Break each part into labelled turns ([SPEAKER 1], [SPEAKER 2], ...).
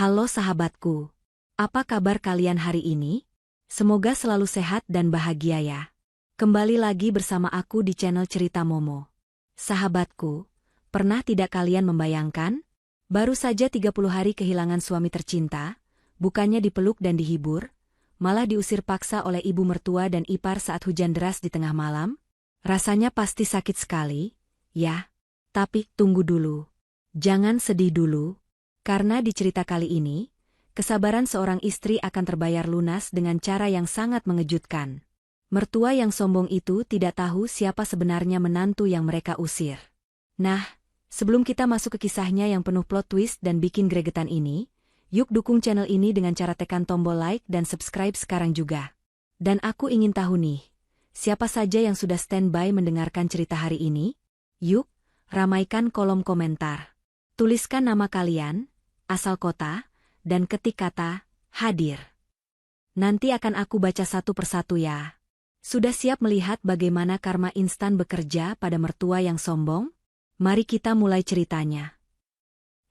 [SPEAKER 1] Halo sahabatku, apa kabar kalian hari ini? Semoga selalu sehat dan bahagia ya. Kembali lagi bersama aku di channel Cerita Momo. Sahabatku, pernah tidak kalian membayangkan? Baru saja 30 hari kehilangan suami tercinta, bukannya dipeluk dan dihibur, malah diusir paksa oleh ibu mertua dan ipar saat hujan deras di tengah malam? Rasanya pasti sakit sekali, ya. Tapi tunggu dulu. Jangan sedih dulu. Karena di cerita kali ini, kesabaran seorang istri akan terbayar lunas dengan cara yang sangat mengejutkan. Mertua yang sombong itu tidak tahu siapa sebenarnya menantu yang mereka usir. Nah, sebelum kita masuk ke kisahnya yang penuh plot twist dan bikin gregetan ini, yuk dukung channel ini dengan cara tekan tombol like dan subscribe sekarang juga. Dan aku ingin tahu nih, siapa saja yang sudah standby mendengarkan cerita hari ini? Yuk, ramaikan kolom komentar. Tuliskan nama kalian, asal kota, dan ketik kata, hadir. Nanti akan aku baca satu persatu ya. Sudah siap melihat bagaimana karma instan bekerja pada mertua yang sombong? Mari kita mulai ceritanya.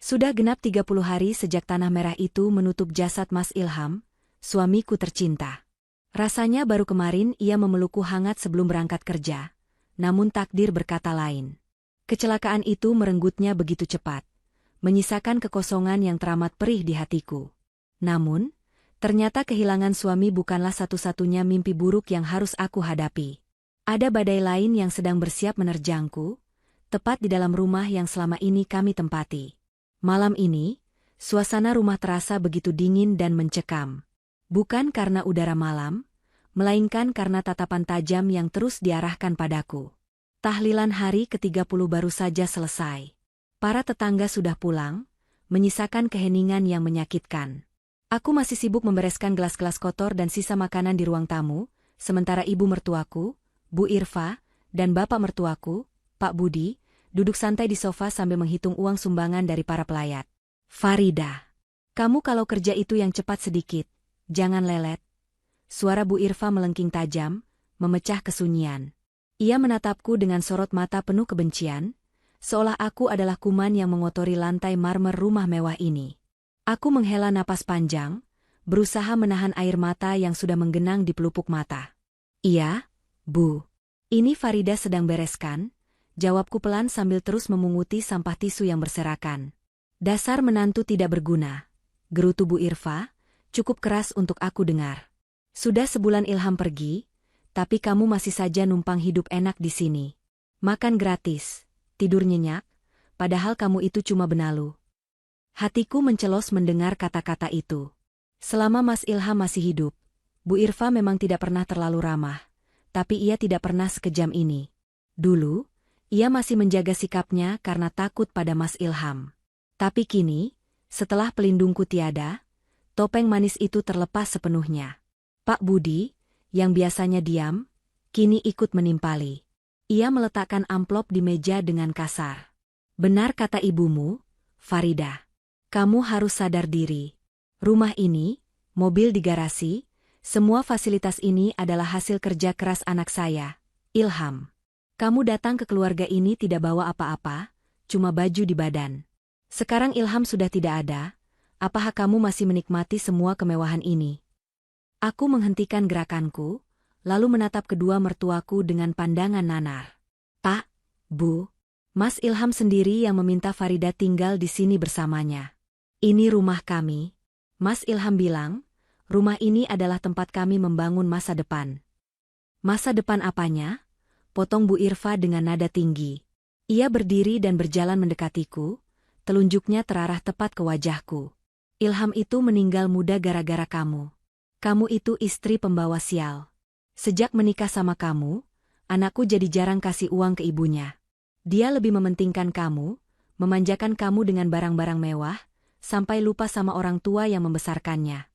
[SPEAKER 1] Sudah genap 30 hari sejak tanah merah itu menutup jasad Mas Ilham, suamiku tercinta. Rasanya baru kemarin ia memelukku hangat sebelum berangkat kerja, namun takdir berkata lain. Kecelakaan itu merenggutnya begitu cepat, menyisakan kekosongan yang teramat perih di hatiku. Namun, ternyata kehilangan suami bukanlah satu-satunya mimpi buruk yang harus aku hadapi. Ada badai lain yang sedang bersiap menerjangku, tepat di dalam rumah yang selama ini kami tempati. Malam ini, suasana rumah terasa begitu dingin dan mencekam. Bukan karena udara malam, melainkan karena tatapan tajam yang terus diarahkan padaku. Tahlilan hari ke-30 baru saja selesai. Para tetangga sudah pulang, menyisakan keheningan yang menyakitkan. Aku masih sibuk membereskan gelas-gelas kotor dan sisa makanan di ruang tamu, sementara ibu mertuaku, Bu Irfa, dan bapak mertuaku, Pak Budi, duduk santai di sofa sambil menghitung uang sumbangan dari para pelayat. Farida, kamu kalau kerja itu yang cepat sedikit, jangan lelet. Suara Bu Irfa melengking tajam, memecah kesunyian. Ia menatapku dengan sorot mata penuh kebencian, seolah aku adalah kuman yang mengotori lantai marmer rumah mewah ini. Aku menghela napas panjang, berusaha menahan air mata yang sudah menggenang di pelupuk mata. Iya, Bu. Ini Farida sedang bereskan, jawabku pelan sambil terus memunguti sampah tisu yang berserakan. Dasar menantu tidak berguna, gerutu Bu Irfa, cukup keras untuk aku dengar. Sudah sebulan Ilham pergi, tapi kamu masih saja numpang hidup enak di sini. Makan gratis, tidur nyenyak, padahal kamu itu cuma benalu. Hatiku mencelos mendengar kata-kata itu. Selama Mas Ilham masih hidup, Bu Irfa memang tidak pernah terlalu ramah, tapi ia tidak pernah sekejam ini. Dulu, ia masih menjaga sikapnya karena takut pada Mas Ilham. Tapi kini, setelah pelindungku tiada, topeng manis itu terlepas sepenuhnya. Pak Budi, yang biasanya diam, kini ikut menimpali. Ia meletakkan amplop di meja dengan kasar. Benar kata ibumu, Farida. Kamu harus sadar diri. Rumah ini, mobil di garasi, semua fasilitas ini adalah hasil kerja keras anak saya, Ilham. Kamu datang ke keluarga ini tidak bawa apa-apa, cuma baju di badan. Sekarang Ilham sudah tidak ada, apakah kamu masih menikmati semua kemewahan ini? Aku menghentikan gerakanku, lalu menatap kedua mertuaku dengan pandangan nanar. Pak, Bu, Mas Ilham sendiri yang meminta Farida tinggal di sini bersamanya. Ini rumah kami. Mas Ilham bilang, rumah ini adalah tempat kami membangun masa depan. Masa depan apanya? Potong Bu Irfa dengan nada tinggi. Ia berdiri dan berjalan mendekatiku, telunjuknya terarah tepat ke wajahku. Ilham itu meninggal muda gara-gara kamu. Kamu itu istri pembawa sial. Sejak menikah sama kamu, anakku jadi jarang kasih uang ke ibunya. Dia lebih mementingkan kamu, memanjakan kamu dengan barang-barang mewah, sampai lupa sama orang tua yang membesarkannya.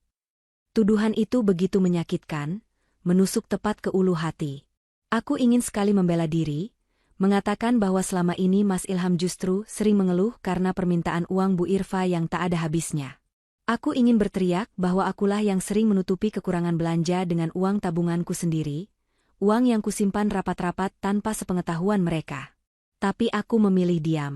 [SPEAKER 1] Tuduhan itu begitu menyakitkan, menusuk tepat ke ulu hati. Aku ingin sekali membela diri, mengatakan bahwa selama ini Mas Ilham justru sering mengeluh karena permintaan uang Bu Irfa yang tak ada habisnya. Aku ingin berteriak bahwa akulah yang sering menutupi kekurangan belanja dengan uang tabunganku sendiri, uang yang kusimpan rapat-rapat tanpa sepengetahuan mereka. Tapi aku memilih diam.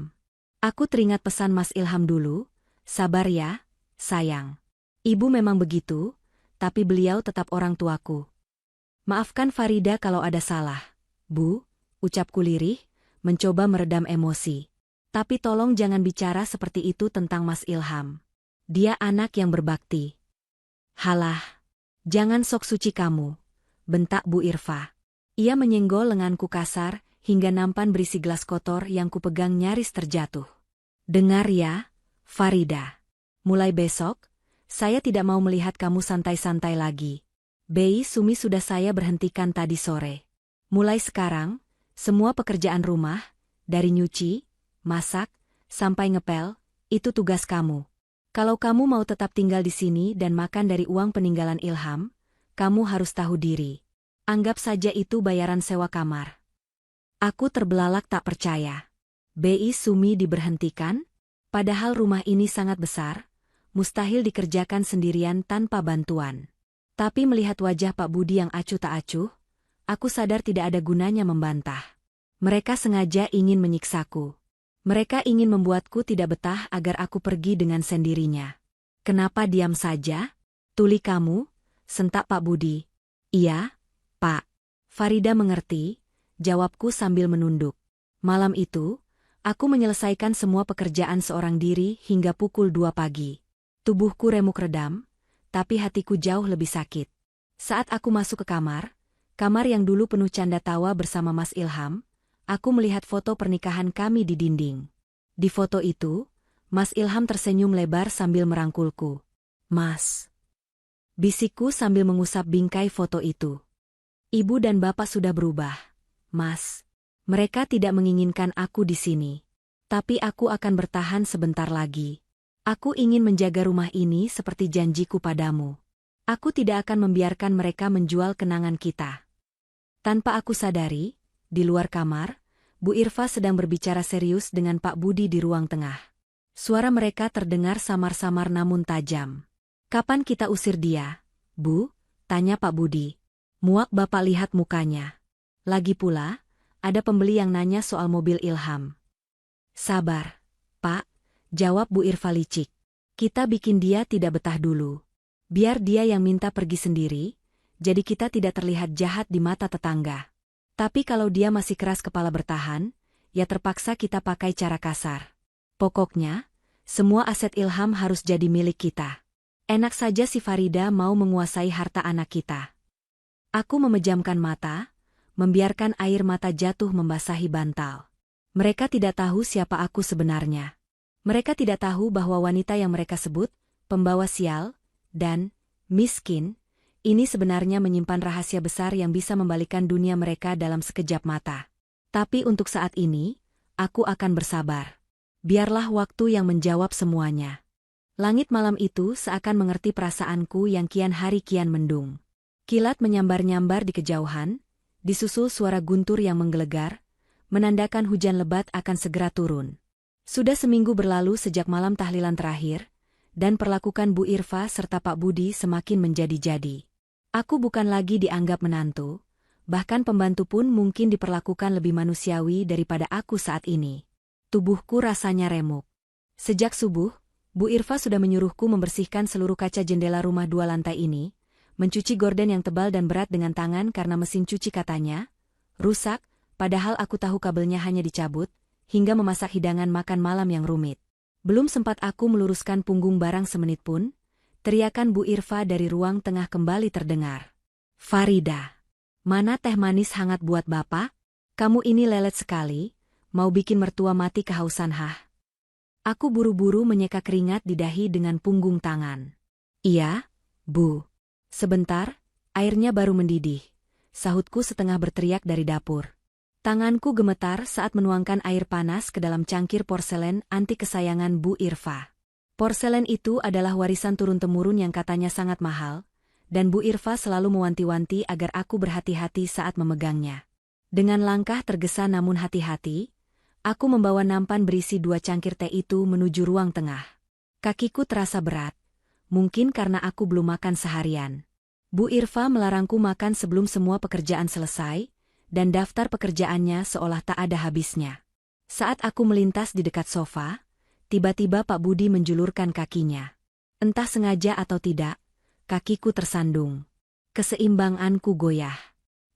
[SPEAKER 1] Aku teringat pesan Mas Ilham dulu, sabar ya, sayang. Ibu memang begitu, tapi beliau tetap orang tuaku. Maafkan Farida kalau ada salah, Bu, ucapku lirih, mencoba meredam emosi. Tapi tolong jangan bicara seperti itu tentang Mas Ilham. Dia anak yang berbakti. Halah, jangan sok suci kamu, bentak Bu Irfa. Ia menyenggol lenganku kasar, hingga nampan berisi gelas kotor yang kupegang nyaris terjatuh. Dengar ya, Farida. Mulai besok, saya tidak mau melihat kamu santai-santai lagi. Bei Sumi sudah saya berhentikan tadi sore. Mulai sekarang, semua pekerjaan rumah, dari nyuci, masak, sampai ngepel, itu tugas kamu. Kalau kamu mau tetap tinggal di sini dan makan dari uang peninggalan Ilham, kamu harus tahu diri. Anggap saja itu bayaran sewa kamar. Aku terbelalak tak percaya. Bei Sumi diberhentikan? Padahal rumah ini sangat besar, mustahil dikerjakan sendirian tanpa bantuan. Tapi melihat wajah Pak Budi yang acuh tak acuh, aku sadar tidak ada gunanya membantah. Mereka sengaja ingin menyiksaku. Mereka ingin membuatku tidak betah agar aku pergi dengan sendirinya. Kenapa diam saja? Tuli kamu? Sentak Pak Budi. Iya, Pak. Farida mengerti, jawabku sambil menunduk. Malam itu, aku menyelesaikan semua pekerjaan seorang diri hingga pukul 2 pagi. Tubuhku remuk redam, tapi hatiku jauh lebih sakit. Saat aku masuk ke kamar yang dulu penuh canda tawa bersama Mas Ilham, aku melihat foto pernikahan kami di dinding. Di foto itu, Mas Ilham tersenyum lebar sambil merangkulku. Mas. Bisikku sambil mengusap bingkai foto itu. Ibu dan bapak sudah berubah, Mas. Mereka tidak menginginkan aku di sini. Tapi aku akan bertahan sebentar lagi. Aku ingin menjaga rumah ini seperti janjiku padamu. Aku tidak akan membiarkan mereka menjual kenangan kita. Tanpa aku sadari, di luar kamar, Bu Irfa sedang berbicara serius dengan Pak Budi di ruang tengah. Suara mereka terdengar samar-samar namun tajam. Kapan kita usir dia, Bu? Tanya Pak Budi. Muak bapak lihat mukanya. Lagi pula, ada pembeli yang nanya soal mobil Ilham. Sabar, Pak, jawab Bu Irfa licik. Kita bikin dia tidak betah dulu. Biar dia yang minta pergi sendiri, jadi kita tidak terlihat jahat di mata tetangga. Tapi kalau dia masih keras kepala bertahan, ya terpaksa kita pakai cara kasar. Pokoknya, semua aset Ilham harus jadi milik kita. Enak saja si Farida mau menguasai harta anak kita. Aku memejamkan mata, membiarkan air mata jatuh membasahi bantal. Mereka tidak tahu siapa aku sebenarnya. Mereka tidak tahu bahwa wanita yang mereka sebut, pembawa sial, dan miskin, ini sebenarnya menyimpan rahasia besar yang bisa membalikkan dunia mereka dalam sekejap mata. Tapi untuk saat ini, aku akan bersabar. Biarlah waktu yang menjawab semuanya. Langit malam itu seakan mengerti perasaanku yang kian hari kian mendung. Kilat menyambar-nyambar di kejauhan, disusul suara guntur yang menggelegar, menandakan hujan lebat akan segera turun. Sudah seminggu berlalu sejak malam tahlilan terakhir, dan perlakukan Bu Irfa serta Pak Budi semakin menjadi-jadi. Aku bukan lagi dianggap menantu, bahkan pembantu pun mungkin diperlakukan lebih manusiawi daripada aku saat ini. Tubuhku rasanya remuk. Sejak subuh, Bu Irfa sudah menyuruhku membersihkan seluruh kaca jendela rumah 2 lantai ini, mencuci gorden yang tebal dan berat dengan tangan karena mesin cuci katanya rusak, padahal aku tahu kabelnya hanya dicabut, hingga memasak hidangan makan malam yang rumit. Belum sempat aku meluruskan punggung barang semenit pun, teriakan Bu Irfa dari ruang tengah kembali terdengar. Farida, mana teh manis hangat buat bapak? Kamu ini lelet sekali, mau bikin mertua mati kehausan hah? Aku buru-buru menyeka keringat di dahi dengan punggung tangan. Iya, Bu. Sebentar, airnya baru mendidih, sahutku setengah berteriak dari dapur. Tanganku gemetar saat menuangkan air panas ke dalam cangkir porselen antik kesayangan Bu Irfa. Porselen itu adalah warisan turun-temurun yang katanya sangat mahal, dan Bu Irfa selalu mewanti-wanti agar aku berhati-hati saat memegangnya. Dengan langkah tergesa namun hati-hati, aku membawa nampan berisi 2 cangkir teh itu menuju ruang tengah. Kakiku terasa berat. Mungkin karena aku belum makan seharian. Bu Irfa melarangku makan sebelum semua pekerjaan selesai, dan daftar pekerjaannya seolah tak ada habisnya. Saat aku melintas di dekat sofa, tiba-tiba Pak Budi menjulurkan kakinya. Entah sengaja atau tidak, kakiku tersandung. Keseimbanganku goyah.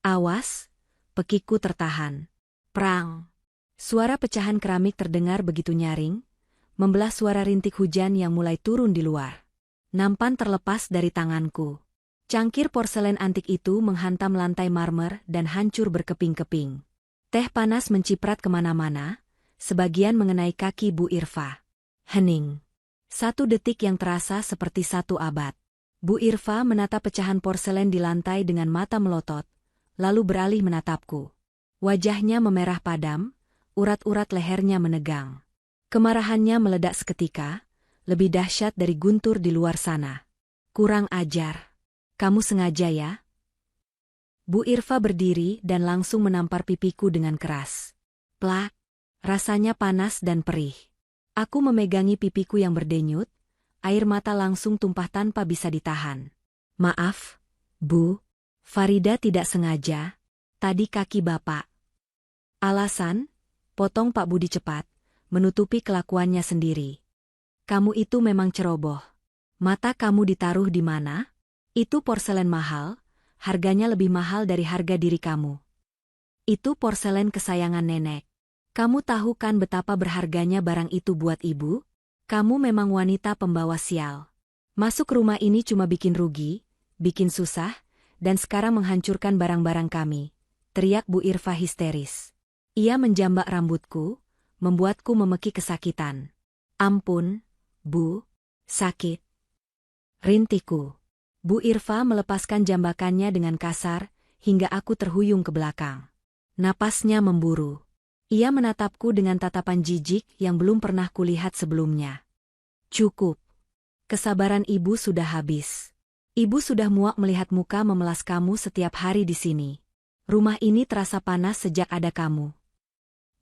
[SPEAKER 1] Awas, pekiku tertahan. Prang. Suara pecahan keramik terdengar begitu nyaring, membelah suara rintik hujan yang mulai turun di luar. Nampan terlepas dari tanganku. Cangkir porselen antik itu menghantam lantai marmer dan hancur berkeping-keping. Teh panas menciprat kemana-mana, sebagian mengenai kaki Bu Irfa. Hening. 1 detik yang terasa seperti 1 abad. Bu Irfa menatap pecahan porselen di lantai dengan mata melotot, lalu beralih menatapku. Wajahnya memerah padam, urat-urat lehernya menegang. Kemarahannya meledak seketika, lebih dahsyat dari guntur di luar sana. Kurang ajar. Kamu sengaja ya? Bu Irfa berdiri dan langsung menampar pipiku dengan keras. Plak. Rasanya panas dan perih. Aku memegangi pipiku yang berdenyut, air mata langsung tumpah tanpa bisa ditahan. Maaf, Bu. Farida tidak sengaja. Tadi kaki Bapak. Alasan? Potong Pak Budi cepat, menutupi kelakuannya sendiri. Kamu itu memang ceroboh. Mata kamu ditaruh di mana? Itu porselen mahal, harganya lebih mahal dari harga diri kamu. Itu porselen kesayangan nenek. Kamu tahu kan betapa berharganya barang itu buat ibu? Kamu memang wanita pembawa sial. Masuk rumah ini cuma bikin rugi, bikin susah, dan sekarang menghancurkan barang-barang kami, teriak Bu Irfa histeris. Ia menjambak rambutku, membuatku memeki kesakitan. Ampun, Bu, sakit. Rintiku. Bu Irfa melepaskan jambakannya dengan kasar, hingga aku terhuyung ke belakang. Napasnya memburu. Ia menatapku dengan tatapan jijik yang belum pernah kulihat sebelumnya. Cukup. Kesabaran ibu sudah habis. Ibu sudah muak melihat muka memelas kamu setiap hari di sini. Rumah ini terasa panas sejak ada kamu.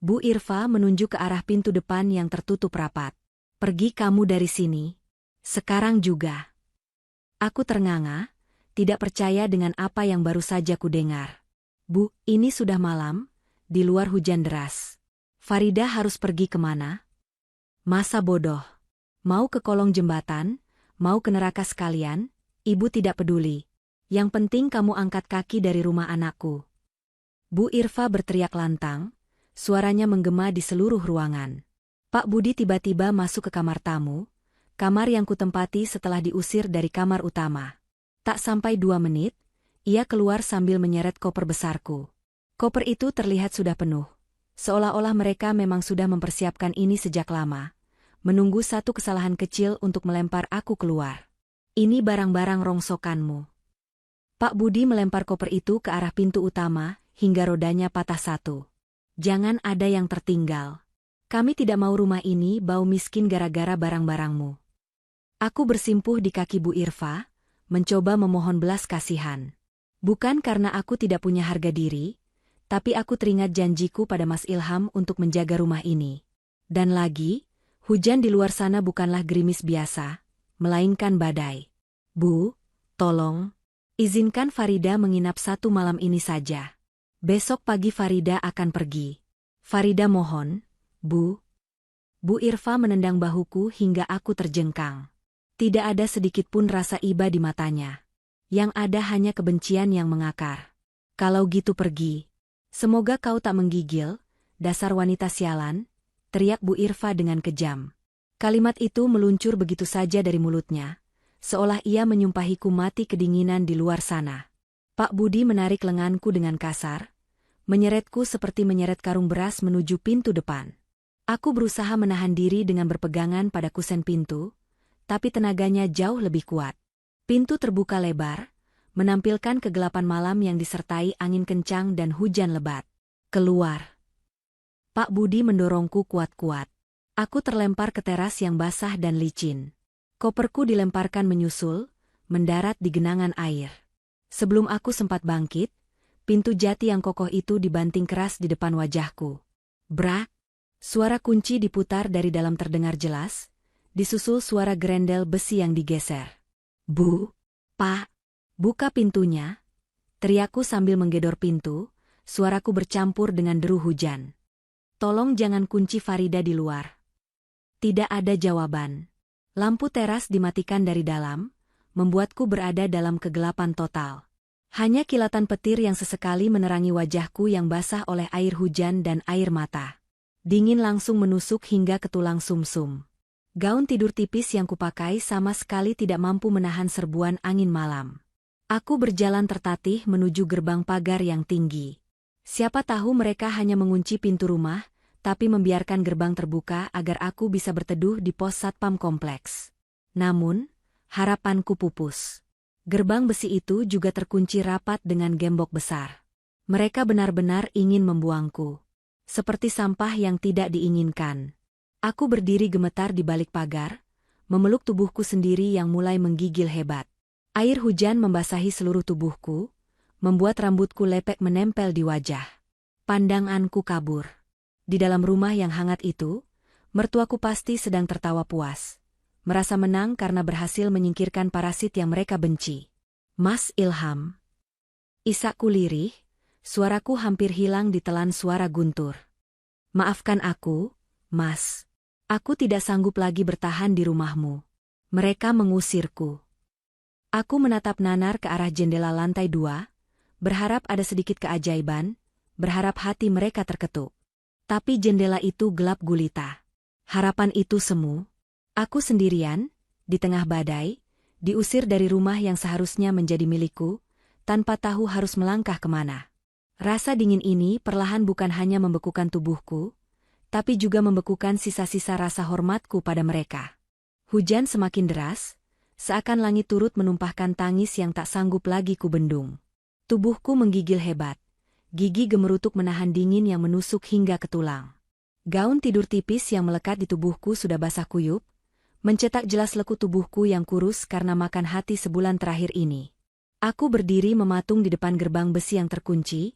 [SPEAKER 1] Bu Irfa menunjuk ke arah pintu depan yang tertutup rapat. Pergi kamu dari sini. Sekarang juga. Aku ternganga, tidak percaya dengan apa yang baru saja kudengar. Bu, ini sudah malam. Di luar hujan deras. Farida harus pergi kemana? Masa bodoh. Mau ke kolong jembatan, mau ke neraka sekalian, ibu tidak peduli. Yang penting kamu angkat kaki dari rumah anakku. Bu Irfa berteriak lantang, suaranya menggema di seluruh ruangan. Pak Budi tiba-tiba masuk ke kamar tamu, kamar yang kutempati setelah diusir dari kamar utama. Tak sampai 2 menit, ia keluar sambil menyeret koper besarku. Koper itu terlihat sudah penuh. Seolah-olah mereka memang sudah mempersiapkan ini sejak lama, menunggu satu kesalahan kecil untuk melempar aku keluar. Ini barang-barang rongsokanmu. Pak Budi melempar koper itu ke arah pintu utama, hingga rodanya patah 1. Jangan ada yang tertinggal. Kami tidak mau rumah ini bau miskin gara-gara barang-barangmu. Aku bersimpuh di kaki Bu Irfa, mencoba memohon belas kasihan. Bukan karena aku tidak punya harga diri, tapi aku teringat janjiku pada Mas Ilham untuk menjaga rumah ini. Dan lagi, hujan di luar sana bukanlah gerimis biasa, melainkan badai. Bu, tolong, izinkan Farida menginap 1 malam ini saja. Besok pagi Farida akan pergi. Farida mohon, Bu. Bu Irfa menendang bahuku hingga aku terjengkang. Tidak ada sedikit pun rasa iba di matanya. Yang ada hanya kebencian yang mengakar. Kalau gitu pergi. Semoga kau tak menggigil, dasar wanita sialan, teriak Bu Irfa dengan kejam. Kalimat itu meluncur begitu saja dari mulutnya, seolah ia menyumpahiku mati kedinginan di luar sana. Pak Budi menarik lenganku dengan kasar, menyeretku seperti menyeret karung beras menuju pintu depan. Aku berusaha menahan diri dengan berpegangan pada kusen pintu, tapi tenaganya jauh lebih kuat. Pintu terbuka lebar, menampilkan kegelapan malam yang disertai angin kencang dan hujan lebat. Keluar. Pak Budi mendorongku kuat-kuat. Aku terlempar ke teras yang basah dan licin. Koperku dilemparkan menyusul, mendarat di genangan air. Sebelum aku sempat bangkit, pintu jati yang kokoh itu dibanting keras di depan wajahku. Brak! Suara kunci diputar dari dalam terdengar jelas, disusul suara gerendel besi yang digeser. Bu! Pak! Buka pintunya, teriakku sambil menggedor pintu, suaraku bercampur dengan deru hujan. Tolong jangan kunci Farida di luar. Tidak ada jawaban. Lampu teras dimatikan dari dalam, membuatku berada dalam kegelapan total. Hanya kilatan petir yang sesekali menerangi wajahku yang basah oleh air hujan dan air mata. Dingin langsung menusuk hingga ke tulang sumsum. Gaun tidur tipis yang kupakai sama sekali tidak mampu menahan serbuan angin malam. Aku berjalan tertatih menuju gerbang pagar yang tinggi. Siapa tahu mereka hanya mengunci pintu rumah, tapi membiarkan gerbang terbuka agar aku bisa berteduh di pos satpam kompleks. Namun, harapanku pupus. Gerbang besi itu juga terkunci rapat dengan gembok besar. Mereka benar-benar ingin membuangku. Seperti sampah yang tidak diinginkan. Aku berdiri gemetar di balik pagar, memeluk tubuhku sendiri yang mulai menggigil hebat. Air hujan membasahi seluruh tubuhku, membuat rambutku lepek menempel di wajah. Pandanganku kabur. Di dalam rumah yang hangat itu, mertuaku pasti sedang tertawa puas. Merasa menang karena berhasil menyingkirkan parasit yang mereka benci. Mas Ilham. Isakku lirih, suaraku hampir hilang ditelan suara guntur. Maafkan aku, Mas. Aku tidak sanggup lagi bertahan di rumahmu. Mereka mengusirku. Aku menatap nanar ke arah jendela lantai 2, berharap ada sedikit keajaiban, berharap hati mereka terketuk. Tapi jendela itu gelap gulita. Harapan itu semu. Aku sendirian, di tengah badai, diusir dari rumah yang seharusnya menjadi milikku, tanpa tahu harus melangkah kemana. Rasa dingin ini perlahan bukan hanya membekukan tubuhku, tapi juga membekukan sisa-sisa rasa hormatku pada mereka. Hujan semakin deras, seakan langit turut menumpahkan tangis yang tak sanggup lagi kubendung. Tubuhku menggigil hebat, gigi gemerutuk menahan dingin yang menusuk hingga ke tulang. Gaun tidur tipis yang melekat di tubuhku sudah basah kuyup, mencetak jelas lekuk tubuhku yang kurus karena makan hati sebulan terakhir ini. Aku berdiri mematung di depan gerbang besi yang terkunci,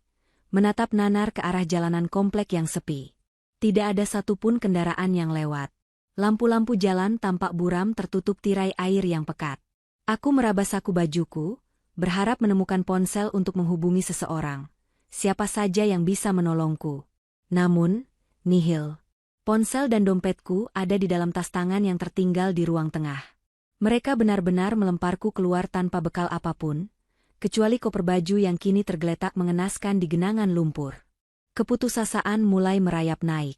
[SPEAKER 1] menatap nanar ke arah jalanan komplek yang sepi. Tidak ada satupun kendaraan yang lewat. Lampu-lampu jalan tampak buram tertutup tirai air yang pekat. Aku meraba saku bajuku, berharap menemukan ponsel untuk menghubungi seseorang. Siapa saja yang bisa menolongku. Namun, nihil. Ponsel dan dompetku ada di dalam tas tangan yang tertinggal di ruang tengah. Mereka benar-benar melemparku keluar tanpa bekal apapun, kecuali koper baju yang kini tergeletak mengenaskan di genangan lumpur. Keputusasaan mulai merayap naik.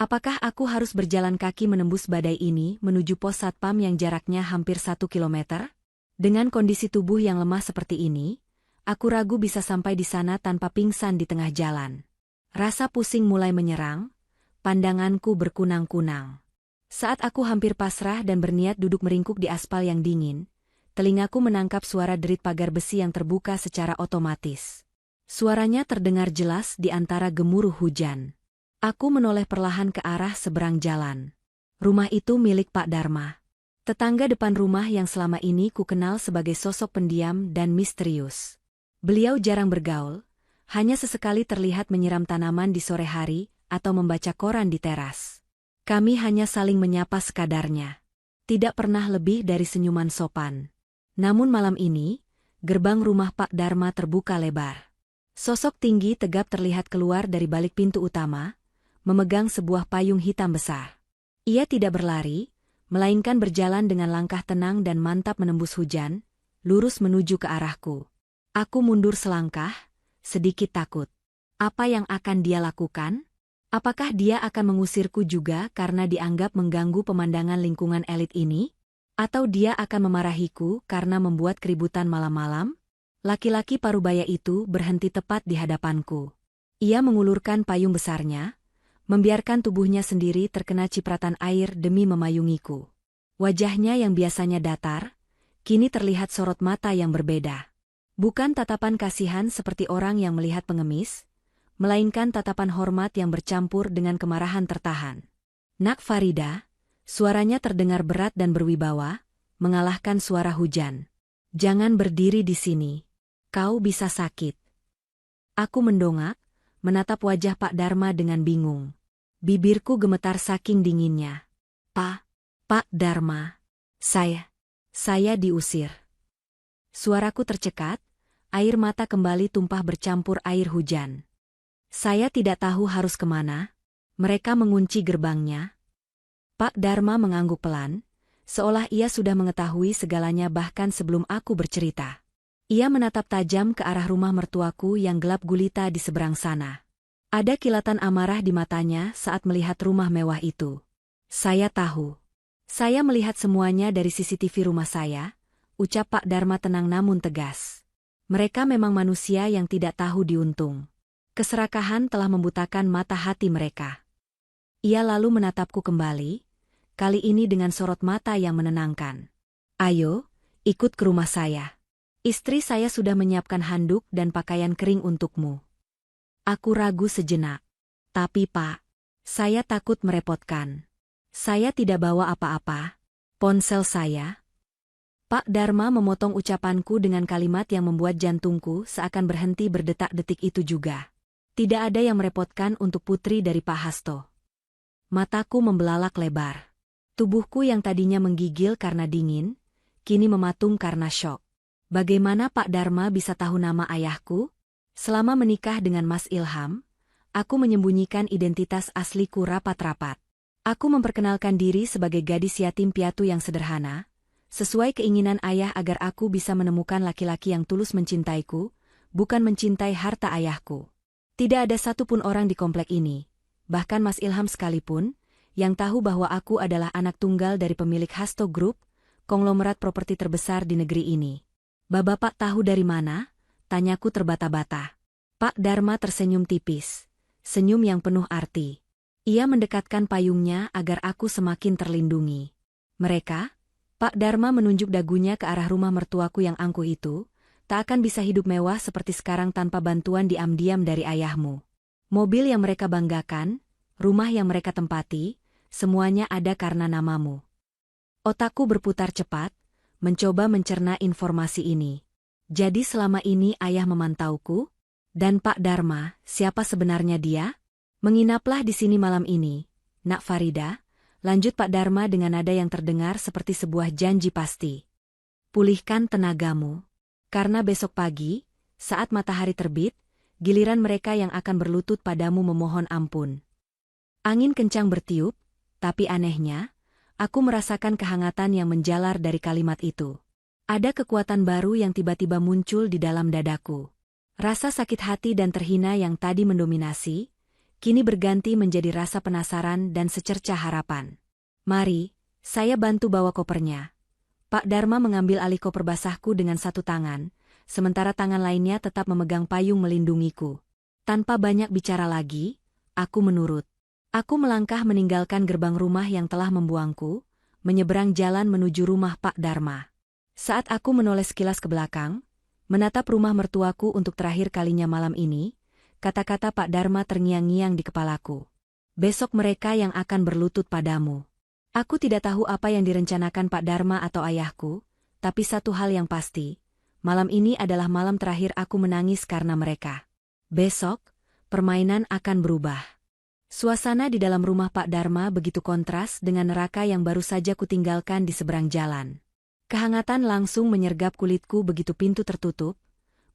[SPEAKER 1] Apakah aku harus berjalan kaki menembus badai ini menuju pos satpam yang jaraknya hampir 1 kilometer? Dengan kondisi tubuh yang lemah seperti ini, aku ragu bisa sampai di sana tanpa pingsan di tengah jalan. Rasa pusing mulai menyerang. Pandanganku berkunang-kunang. Saat aku hampir pasrah dan berniat duduk meringkuk di aspal yang dingin, telingaku menangkap suara derit pagar besi yang terbuka secara otomatis. Suaranya terdengar jelas di antara gemuruh hujan. Aku menoleh perlahan ke arah seberang jalan. Rumah itu milik Pak Dharma. Tetangga depan rumah yang selama ini ku kenal sebagai sosok pendiam dan misterius. Beliau jarang bergaul, hanya sesekali terlihat menyiram tanaman di sore hari, atau membaca koran di teras. Kami hanya saling menyapa sekadarnya. Tidak pernah lebih dari senyuman sopan. Namun malam ini, gerbang rumah Pak Dharma terbuka lebar. Sosok tinggi tegap terlihat keluar dari balik pintu utama, memegang sebuah payung hitam besar. Ia tidak berlari, melainkan berjalan dengan langkah tenang dan mantap menembus hujan, lurus menuju ke arahku. Aku mundur selangkah, sedikit takut. Apa yang akan dia lakukan? Apakah dia akan mengusirku juga karena dianggap mengganggu pemandangan lingkungan elit ini? Atau dia akan memarahiku karena membuat keributan malam-malam? Laki-laki parubaya itu berhenti tepat di hadapanku. Ia mengulurkan payung besarnya, membiarkan tubuhnya sendiri terkena cipratan air demi memayungiku. Wajahnya yang biasanya datar, kini terlihat sorot mata yang berbeda. Bukan tatapan kasihan seperti orang yang melihat pengemis, melainkan tatapan hormat yang bercampur dengan kemarahan tertahan. Nak Farida, suaranya terdengar berat dan berwibawa, mengalahkan suara hujan. Jangan berdiri di sini. Kau bisa sakit. Aku mendongak, menatap wajah Pak Dharma dengan bingung. Bibirku gemetar saking dinginnya. Pak Dharma. Saya diusir. Suaraku tercekat, air mata kembali tumpah bercampur air hujan. Saya tidak tahu harus kemana. Mereka mengunci gerbangnya. Pak Dharma mengangguk pelan, seolah ia sudah mengetahui segalanya bahkan sebelum aku bercerita. Ia menatap tajam ke arah rumah mertuaku yang gelap gulita di seberang sana. Ada kilatan amarah di matanya saat melihat rumah mewah itu. Saya tahu. Saya melihat semuanya dari CCTV rumah saya, ucap Pak Dharma tenang namun tegas. Mereka memang manusia yang tidak tahu diuntung. Keserakahan telah membutakan mata hati mereka. Ia lalu menatapku kembali, kali ini dengan sorot mata yang menenangkan. Ayo, ikut ke rumah saya. Istri saya sudah menyiapkan handuk dan pakaian kering untukmu. Aku ragu sejenak. Tapi Pak, saya takut merepotkan. Saya tidak bawa apa-apa. Ponsel saya. Pak Dharma memotong ucapanku dengan kalimat yang membuat jantungku seakan berhenti berdetak-detik itu juga. Tidak ada yang merepotkan untuk putri dari Pak Hasto. Mataku membelalak lebar. Tubuhku yang tadinya menggigil karena dingin, kini mematung karena syok. Bagaimana Pak Dharma bisa tahu nama ayahku? Selama menikah dengan Mas Ilham, aku menyembunyikan identitas asliku rapat-rapat. Aku memperkenalkan diri sebagai gadis yatim piatu yang sederhana, sesuai keinginan ayah agar aku bisa menemukan laki-laki yang tulus mencintaiku, bukan mencintai harta ayahku. Tidak ada satupun orang di komplek ini, bahkan Mas Ilham sekalipun, yang tahu bahwa aku adalah anak tunggal dari pemilik Hasto Group, konglomerat properti terbesar di negeri ini. Bapak tahu dari mana? Tanyaku terbata-bata. Pak Dharma tersenyum tipis, senyum yang penuh arti. Ia mendekatkan payungnya agar aku semakin terlindungi. Mereka, Pak Dharma menunjuk dagunya ke arah rumah mertuaku yang angkuh itu, tak akan bisa hidup mewah seperti sekarang tanpa bantuan diam-diam dari ayahmu. Mobil yang mereka banggakan, rumah yang mereka tempati, semuanya ada karena namamu. Otakku berputar cepat, mencoba mencerna informasi ini. Jadi selama ini ayah memantauku? Dan Pak Dharma, siapa sebenarnya dia? Menginaplah di sini malam ini, Nak Farida, lanjut Pak Dharma dengan nada yang terdengar seperti sebuah janji pasti. Pulihkan tenagamu. Karena besok pagi, saat matahari terbit, giliran mereka yang akan berlutut padamu memohon ampun. Angin kencang bertiup, tapi anehnya, aku merasakan kehangatan yang menjalar dari kalimat itu. Ada kekuatan baru yang tiba-tiba muncul di dalam dadaku. Rasa sakit hati dan terhina yang tadi mendominasi, kini berganti menjadi rasa penasaran dan secercah harapan. Mari, saya bantu bawa kopernya. Pak Dharma mengambil alih koper basahku dengan satu tangan, sementara tangan lainnya tetap memegang payung melindungiku. Tanpa banyak bicara lagi, aku menurut. Aku melangkah meninggalkan gerbang rumah yang telah membuangku, menyeberang jalan menuju rumah Pak Dharma. Saat aku menoleh sekilas ke belakang, menatap rumah mertuaku untuk terakhir kalinya malam ini, kata-kata Pak Dharma terngiang-ngiang di kepalaku. Besok mereka yang akan berlutut padamu. Aku tidak tahu apa yang direncanakan Pak Dharma atau ayahku, tapi satu hal yang pasti, malam ini adalah malam terakhir aku menangis karena mereka. Besok, permainan akan berubah. Suasana di dalam rumah Pak Dharma begitu kontras dengan neraka yang baru saja kutinggalkan di seberang jalan. Kehangatan langsung menyergap kulitku begitu pintu tertutup,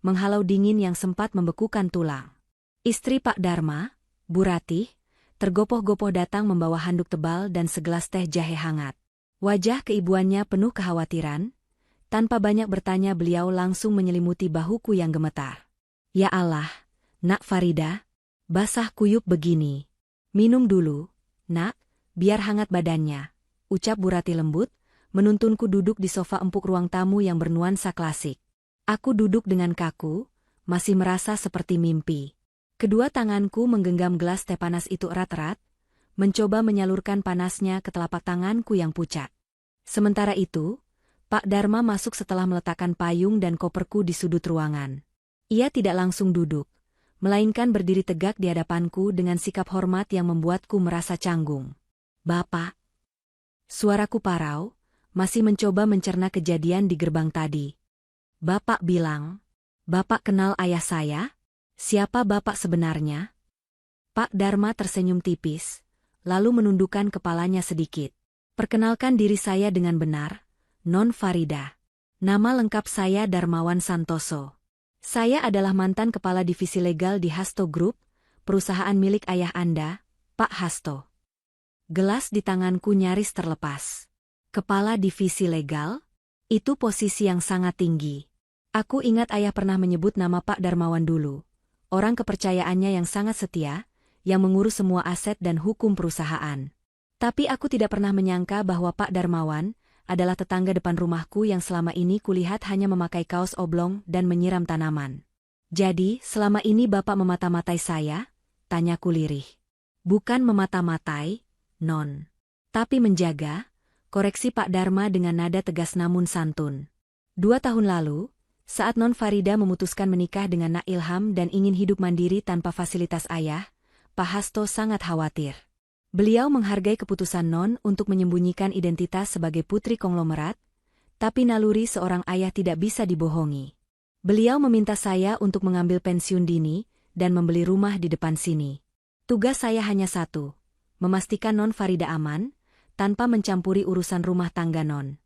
[SPEAKER 1] menghalau dingin yang sempat membekukan tulang. Istri Pak Dharma, Bu Ratih, tergopoh-gopoh datang membawa handuk tebal dan segelas teh jahe hangat. Wajah keibuannya penuh kekhawatiran, tanpa banyak bertanya beliau langsung menyelimuti bahuku yang gemetar. Ya Allah, Nak Farida, basah kuyup begini. Minum dulu, Nak, biar hangat badannya, ucap Bu Ratih lembut, menuntunku duduk di sofa empuk ruang tamu yang bernuansa klasik. Aku duduk dengan kaku, masih merasa seperti mimpi. Kedua tanganku menggenggam gelas teh panas itu erat-erat, mencoba menyalurkan panasnya ke telapak tanganku yang pucat. Sementara itu, Pak Dharma masuk setelah meletakkan payung dan koperku di sudut ruangan. Ia tidak langsung duduk, melainkan berdiri tegak di hadapanku dengan sikap hormat yang membuatku merasa canggung. Bapak. Suaraku parau, masih mencoba mencerna kejadian di gerbang tadi. Bapak bilang, Bapak kenal ayah saya? Siapa Bapak sebenarnya? Pak Dharma tersenyum tipis, lalu menundukkan kepalanya sedikit. Perkenalkan diri saya dengan benar, Non Farida. Nama lengkap saya Darmawan Santoso. Saya adalah mantan kepala divisi legal di Hasto Group, perusahaan milik ayah Anda, Pak Hasto. Gelas di tanganku nyaris terlepas. Kepala Divisi Legal? Itu posisi yang sangat tinggi. Aku ingat ayah pernah menyebut nama Pak Darmawan dulu. Orang kepercayaannya yang sangat setia, yang mengurus semua aset dan hukum perusahaan. Tapi aku tidak pernah menyangka bahwa Pak Darmawan adalah tetangga depan rumahku yang selama ini kulihat hanya memakai kaos oblong dan menyiram tanaman. Jadi, selama ini Bapak memata-matai saya? Tanyaku lirih. Bukan memata-matai, Non. Tapi menjaga, koreksi Pak Darma dengan nada tegas namun santun. 2 tahun lalu, saat Non Farida memutuskan menikah dengan Nak Ilham dan ingin hidup mandiri tanpa fasilitas ayah, Pak Hasto sangat khawatir. Beliau menghargai keputusan Non untuk menyembunyikan identitas sebagai putri konglomerat, tapi naluri seorang ayah tidak bisa dibohongi. Beliau meminta saya untuk mengambil pensiun dini dan membeli rumah di depan sini. Tugas saya hanya satu, memastikan Non Farida aman, tanpa mencampuri urusan rumah tangga Non.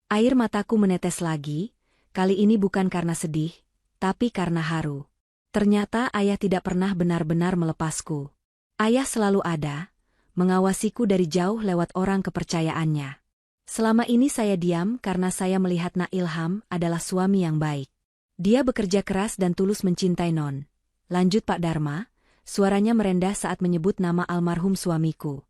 [SPEAKER 1] Air mataku menetes lagi, kali ini bukan karena sedih, tapi karena haru. Ternyata ayah tidak pernah benar-benar melepasku. Ayah selalu ada, mengawasiku dari jauh lewat orang kepercayaannya. Selama ini saya diam karena saya melihat Nak Ilham adalah suami yang baik. Dia bekerja keras dan tulus mencintai Non. Lanjut Pak Darma, suaranya merendah saat menyebut nama almarhum suamiku.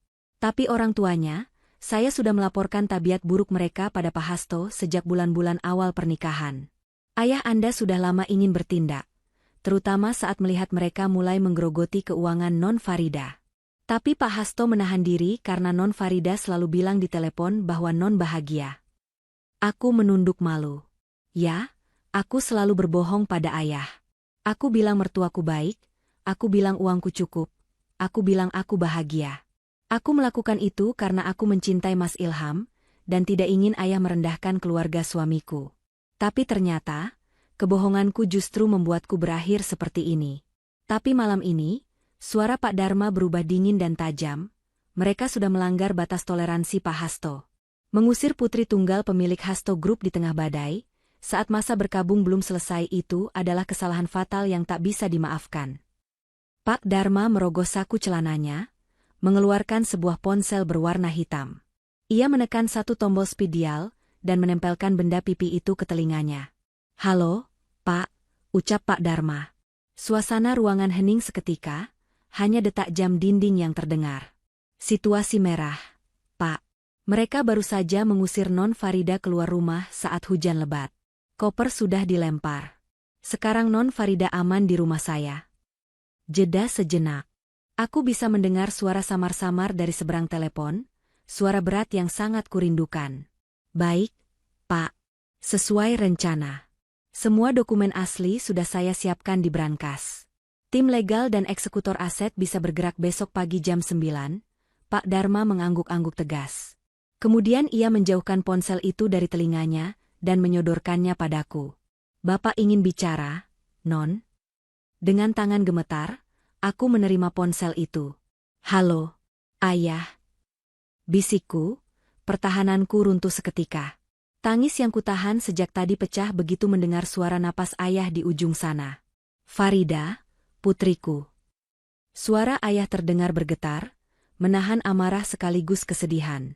[SPEAKER 1] Tapi orang tuanya, saya sudah melaporkan tabiat buruk mereka pada Pak Hasto sejak bulan-bulan awal pernikahan. Ayah Anda sudah lama ingin bertindak, terutama saat melihat mereka mulai menggerogoti keuangan Non Farida. Tapi Pak Hasto menahan diri karena Non Farida selalu bilang di telepon bahwa Non bahagia. Aku menunduk malu. Ya, aku selalu berbohong pada ayah. Aku bilang mertuaku baik, aku bilang uangku cukup, aku bilang aku bahagia. Aku melakukan itu karena aku mencintai Mas Ilham, dan tidak ingin ayah merendahkan keluarga suamiku. Tapi ternyata, kebohonganku justru membuatku berakhir seperti ini. Tapi malam ini, suara Pak Darma berubah dingin dan tajam. Mereka sudah melanggar batas toleransi Pak Hasto. Mengusir putri tunggal pemilik Hasto Group di tengah badai, saat masa berkabung belum selesai itu adalah kesalahan fatal yang tak bisa dimaafkan. Pak Darma merogoh saku celananya, mengeluarkan sebuah ponsel berwarna hitam. Ia menekan satu tombol speed dial, dan menempelkan benda pipi itu ke telinganya. Halo, Pak, ucap Pak Darma. Suasana ruangan hening seketika, hanya detak jam dinding yang terdengar. Situasi merah, Pak. Mereka baru saja mengusir Non Farida keluar rumah saat hujan lebat. Koper sudah dilempar. Sekarang Non Farida aman di rumah saya. Jeda sejenak. Aku bisa mendengar suara samar-samar dari seberang telepon, suara berat yang sangat kurindukan. Baik, Pak. Sesuai rencana. Semua dokumen asli sudah saya siapkan di brankas. Tim legal dan eksekutor aset bisa bergerak besok pagi jam 9, Pak Darma mengangguk-angguk tegas. Kemudian ia menjauhkan ponsel itu dari telinganya dan menyodorkannya padaku. Bapak ingin bicara, Non? Dengan tangan gemetar, aku menerima ponsel itu. Halo, Ayah. Bisikku, pertahananku runtuh seketika. Tangis yang kutahan sejak tadi pecah begitu mendengar suara napas ayah di ujung sana. Farida, putriku. Suara ayah terdengar bergetar, menahan amarah sekaligus kesedihan.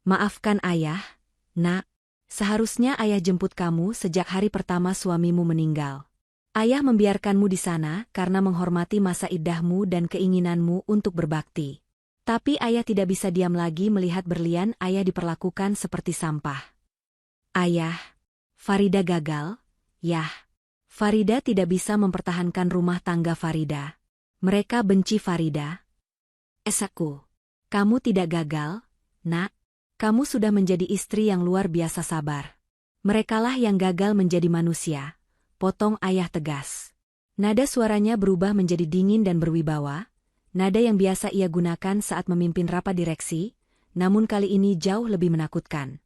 [SPEAKER 1] Maafkan ayah, Nak. Seharusnya ayah jemput kamu sejak hari pertama suamimu meninggal. Ayah membiarkanmu di sana karena menghormati masa iddahmu dan keinginanmu untuk berbakti. Tapi ayah tidak bisa diam lagi melihat berlian ayah diperlakukan seperti sampah. Ayah, Farida gagal, Yah. Farida tidak bisa mempertahankan rumah tangga Farida. Mereka benci Farida. Esaku, kamu tidak gagal, Nak. Kamu sudah menjadi istri yang luar biasa sabar. Merekalah yang gagal menjadi manusia. Potong ayah tegas. Nada suaranya berubah menjadi dingin dan berwibawa, nada yang biasa ia gunakan saat memimpin rapat direksi, namun kali ini jauh lebih menakutkan.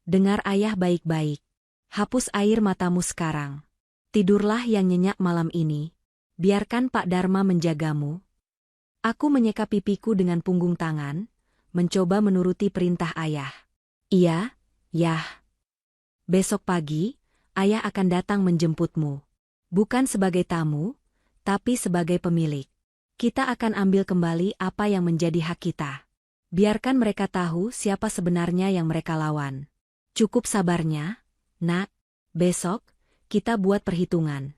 [SPEAKER 1] Dengar ayah baik-baik. Hapus air matamu sekarang. Tidurlah yang nyenyak malam ini. Biarkan Pak Darma menjagamu. Aku menyeka pipiku dengan punggung tangan, mencoba menuruti perintah ayah. Iya, Yah. Besok pagi, ayah akan datang menjemputmu. Bukan sebagai tamu, tapi sebagai pemilik. Kita akan ambil kembali apa yang menjadi hak kita. Biarkan mereka tahu siapa sebenarnya yang mereka lawan. Cukup sabarnya, nak. Besok, kita buat perhitungan.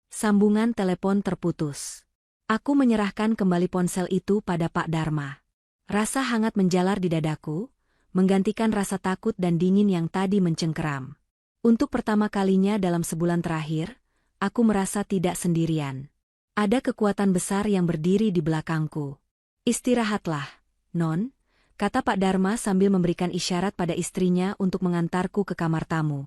[SPEAKER 1] Sambungan telepon terputus. Aku menyerahkan kembali ponsel itu pada Pak Dharma. Rasa hangat menjalar di dadaku, menggantikan rasa takut dan dingin yang tadi mencengkeram. Untuk pertama kalinya dalam sebulan terakhir, aku merasa tidak sendirian. Ada kekuatan besar yang berdiri di belakangku. Istirahatlah, Non, kata Pak Dharma sambil memberikan isyarat pada istrinya untuk mengantarku ke kamar tamu.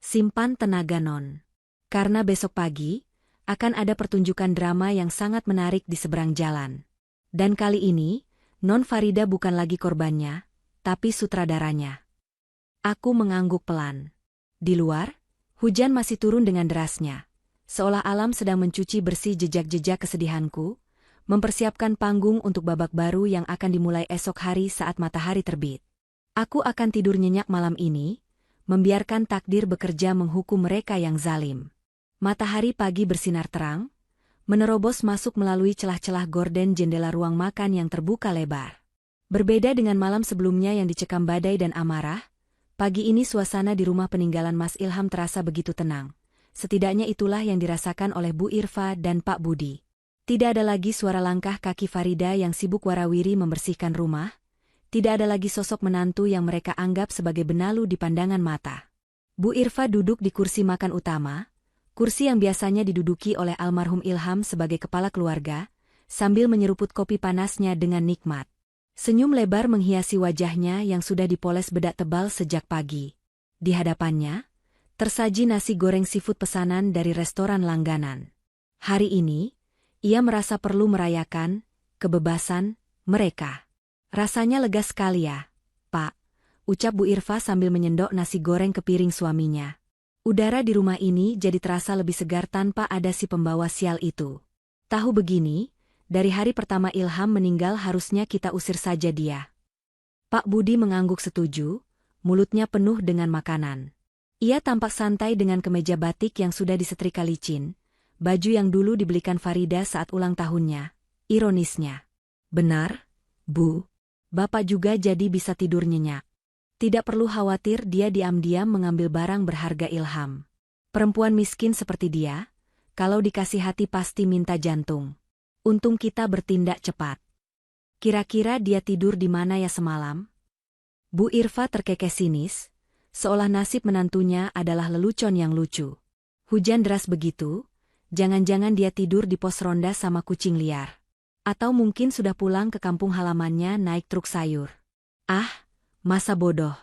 [SPEAKER 1] Simpan tenaga, Non. Karena besok pagi, akan ada pertunjukan drama yang sangat menarik di seberang jalan. Dan kali ini, Non Farida bukan lagi korbannya, tapi sutradaranya. Aku mengangguk pelan. Di luar, hujan masih turun dengan derasnya. Seolah alam sedang mencuci bersih jejak-jejak kesedihanku, mempersiapkan panggung untuk babak baru yang akan dimulai esok hari saat matahari terbit. Aku akan tidur nyenyak malam ini, membiarkan takdir bekerja menghukum mereka yang zalim. Matahari pagi bersinar terang, menerobos masuk melalui celah-celah gorden jendela ruang makan yang terbuka lebar. Berbeda dengan malam sebelumnya yang dicekam badai dan amarah, pagi ini suasana di rumah peninggalan Mas Ilham terasa begitu tenang. Setidaknya itulah yang dirasakan oleh Bu Irfa dan Pak Budi. Tidak ada lagi suara langkah kaki Farida yang sibuk warawiri membersihkan rumah. Tidak ada lagi sosok menantu yang mereka anggap sebagai benalu di pandangan mata. Bu Irfa duduk di kursi makan utama, kursi yang biasanya diduduki oleh almarhum Ilham sebagai kepala keluarga, sambil menyeruput kopi panasnya dengan nikmat. Senyum lebar menghiasi wajahnya yang sudah dipoles bedak tebal sejak pagi. Di hadapannya, tersaji nasi goreng seafood pesanan dari restoran langganan. Hari ini, ia merasa perlu merayakan kebebasan mereka. Rasanya lega sekali ya, Pak, ucap Bu Irfa sambil menyendok nasi goreng ke piring suaminya. Udara di rumah ini jadi terasa lebih segar tanpa ada si pembawa sial itu. Tahu begini, dari hari pertama Ilham meninggal harusnya kita usir saja dia. Pak Budi mengangguk setuju, mulutnya penuh dengan makanan. Ia tampak santai dengan kemeja batik yang sudah disetrika licin, baju yang dulu dibelikan Farida saat ulang tahunnya. Ironisnya. Benar, Bu. Bapak juga jadi bisa tidur nyenyak. Tidak perlu khawatir dia diam-diam mengambil barang berharga Ilham. Perempuan miskin seperti dia, kalau dikasih hati pasti minta jantung. Untung kita bertindak cepat. Kira-kira dia tidur di mana ya semalam? Bu Irfa terkekeh sinis, seolah nasib menantunya adalah lelucon yang lucu. Hujan deras begitu, jangan-jangan dia tidur di pos ronda sama kucing liar. Atau mungkin sudah pulang ke kampung halamannya naik truk sayur. Ah, masa bodoh.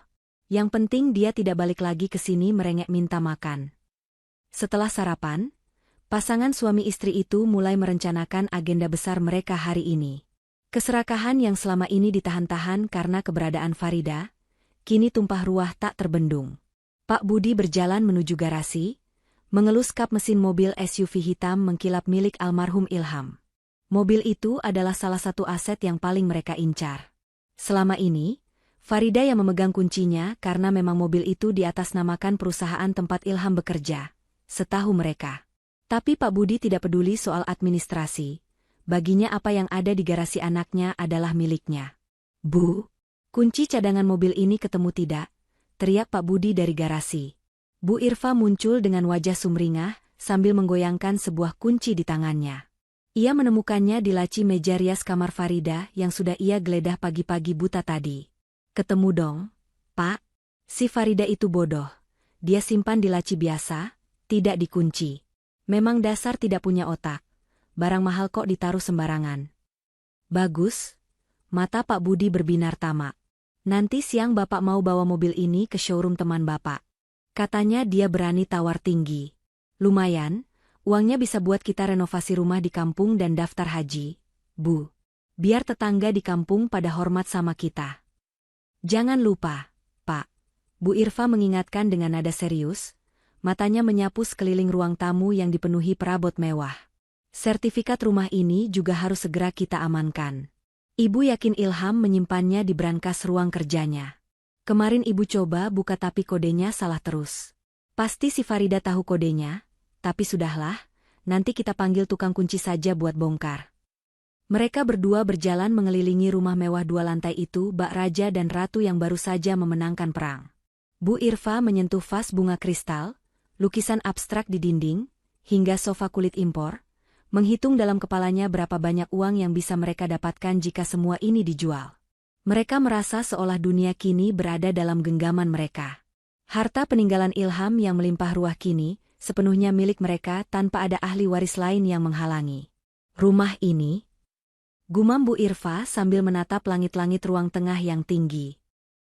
[SPEAKER 1] Yang penting dia tidak balik lagi ke sini merengek minta makan. Setelah sarapan, pasangan suami istri itu mulai merencanakan agenda besar mereka hari ini. Keserakahan yang selama ini ditahan-tahan karena keberadaan Farida, kini tumpah ruah tak terbendung. Pak Budi berjalan menuju garasi, mengelus kap mesin mobil SUV hitam mengkilap milik almarhum Ilham. Mobil itu adalah salah satu aset yang paling mereka incar. Selama ini, Farida yang memegang kuncinya karena memang mobil itu diatasnamakan perusahaan tempat Ilham bekerja, setahu mereka. Tapi Pak Budi tidak peduli soal administrasi. Baginya apa yang ada di garasi anaknya adalah miliknya. Bu, kunci cadangan mobil ini ketemu tidak? Teriak Pak Budi dari garasi. Bu Irfa muncul dengan wajah sumringah sambil menggoyangkan sebuah kunci di tangannya. Ia menemukannya di laci meja rias kamar Farida yang sudah ia geledah pagi-pagi buta tadi. Ketemu dong, Pak. Si Farida itu bodoh. Dia simpan di laci biasa, tidak dikunci. Memang dasar tidak punya otak. Barang mahal kok ditaruh sembarangan. Bagus. Mata Pak Budi berbinar tamak. Nanti siang Bapak mau bawa mobil ini ke showroom teman Bapak. Katanya dia berani tawar tinggi. Lumayan, uangnya bisa buat kita renovasi rumah di kampung dan daftar haji, Bu. Biar tetangga di kampung pada hormat sama kita. Jangan lupa, Pak. Bu Irfa mengingatkan dengan nada serius. Matanya menyapu sekeliling ruang tamu yang dipenuhi perabot mewah. Sertifikat rumah ini juga harus segera kita amankan. Ibu yakin Ilham menyimpannya di brankas ruang kerjanya. Kemarin ibu coba buka tapi kodenya salah terus. Pasti si Farida tahu kodenya, tapi sudahlah, nanti kita panggil tukang kunci saja buat bongkar. Mereka berdua berjalan mengelilingi rumah mewah 2 lantai itu bak raja dan ratu yang baru saja memenangkan perang. Bu Irfa menyentuh vas bunga kristal, lukisan abstrak di dinding, hingga sofa kulit impor, menghitung dalam kepalanya berapa banyak uang yang bisa mereka dapatkan jika semua ini dijual. Mereka merasa seolah dunia kini berada dalam genggaman mereka. Harta peninggalan Ilham yang melimpah ruah kini, sepenuhnya milik mereka tanpa ada ahli waris lain yang menghalangi. Rumah ini, gumam Bu Irfa sambil menatap langit-langit ruang tengah yang tinggi.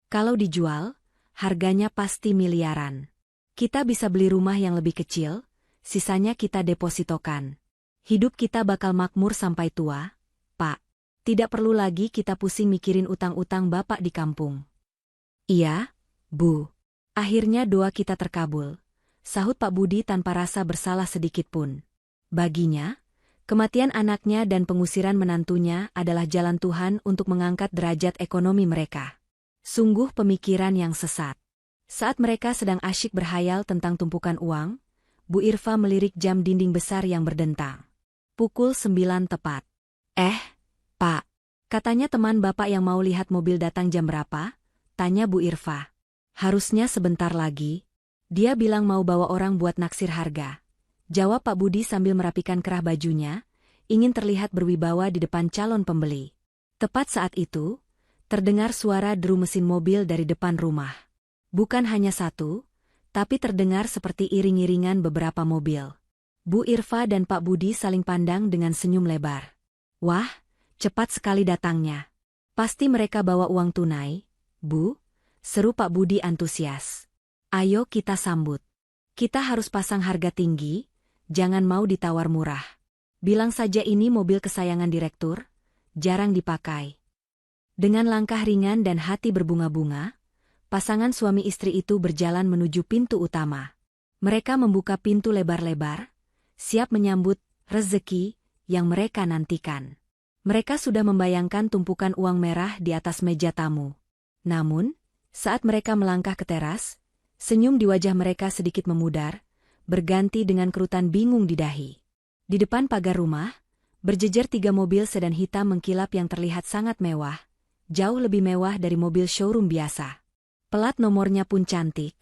[SPEAKER 1] Kalau dijual, harganya pasti miliaran. Kita bisa beli rumah yang lebih kecil, sisanya kita depositokan. Hidup kita bakal makmur sampai tua, Pak. Tidak perlu lagi kita pusing mikirin utang-utang Bapak di kampung. Iya, Bu. Akhirnya doa kita terkabul, sahut Pak Budi tanpa rasa bersalah sedikit pun. Baginya, kematian anaknya dan pengusiran menantunya adalah jalan Tuhan untuk mengangkat derajat ekonomi mereka. Sungguh pemikiran yang sesat. Saat mereka sedang asyik berhayal tentang tumpukan uang, Bu Irfa melirik jam dinding besar yang berdentang. Pukul 9 tepat. Pak, katanya teman Bapak yang mau lihat mobil datang jam berapa? Tanya Bu Irfa. Harusnya sebentar lagi. Dia bilang mau bawa orang buat naksir harga. Jawab Pak Budi sambil merapikan kerah bajunya, ingin terlihat berwibawa di depan calon pembeli. Tepat saat itu, terdengar suara deru mesin mobil dari depan rumah. Bukan hanya satu, tapi terdengar seperti iring-iringan beberapa mobil. Bu Irfa dan Pak Budi saling pandang dengan senyum lebar. Wah, cepat sekali datangnya. Pasti mereka bawa uang tunai, Bu, seru Pak Budi antusias. Ayo kita sambut. Kita harus pasang harga tinggi, jangan mau ditawar murah. Bilang saja ini mobil kesayangan direktur, jarang dipakai. Dengan langkah ringan dan hati berbunga-bunga, pasangan suami istri itu berjalan menuju pintu utama. Mereka membuka pintu lebar-lebar, siap menyambut rezeki yang mereka nantikan. Mereka sudah membayangkan tumpukan uang merah di atas meja tamu. Namun, saat mereka melangkah ke teras, senyum di wajah mereka sedikit memudar, berganti dengan kerutan bingung di dahi. Di depan pagar rumah, berjejer 3 mobil sedan hitam mengkilap yang terlihat sangat mewah, jauh lebih mewah dari mobil showroom biasa. Plat nomornya pun cantik,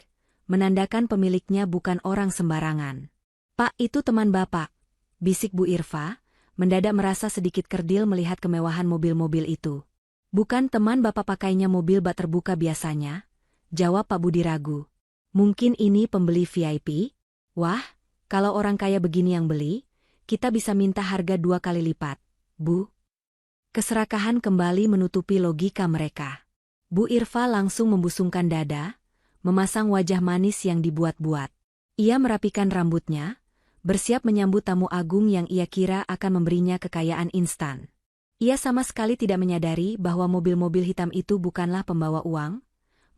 [SPEAKER 1] menandakan pemiliknya bukan orang sembarangan. Pak, itu teman Bapak, bisik Bu Irfa, mendadak merasa sedikit kerdil melihat kemewahan mobil-mobil itu. Bukan teman Bapak pakainya mobil bak terbuka biasanya, jawab Pak Budi ragu. Mungkin ini pembeli VIP? Wah, kalau orang kaya begini yang beli, kita bisa minta harga 2 kali lipat, Bu. Keserakahan kembali menutupi logika mereka. Bu Irfa langsung membusungkan dada, memasang wajah manis yang dibuat-buat. Ia merapikan rambutnya, bersiap menyambut tamu agung yang ia kira akan memberinya kekayaan instan. Ia sama sekali tidak menyadari bahwa mobil-mobil hitam itu bukanlah pembawa uang,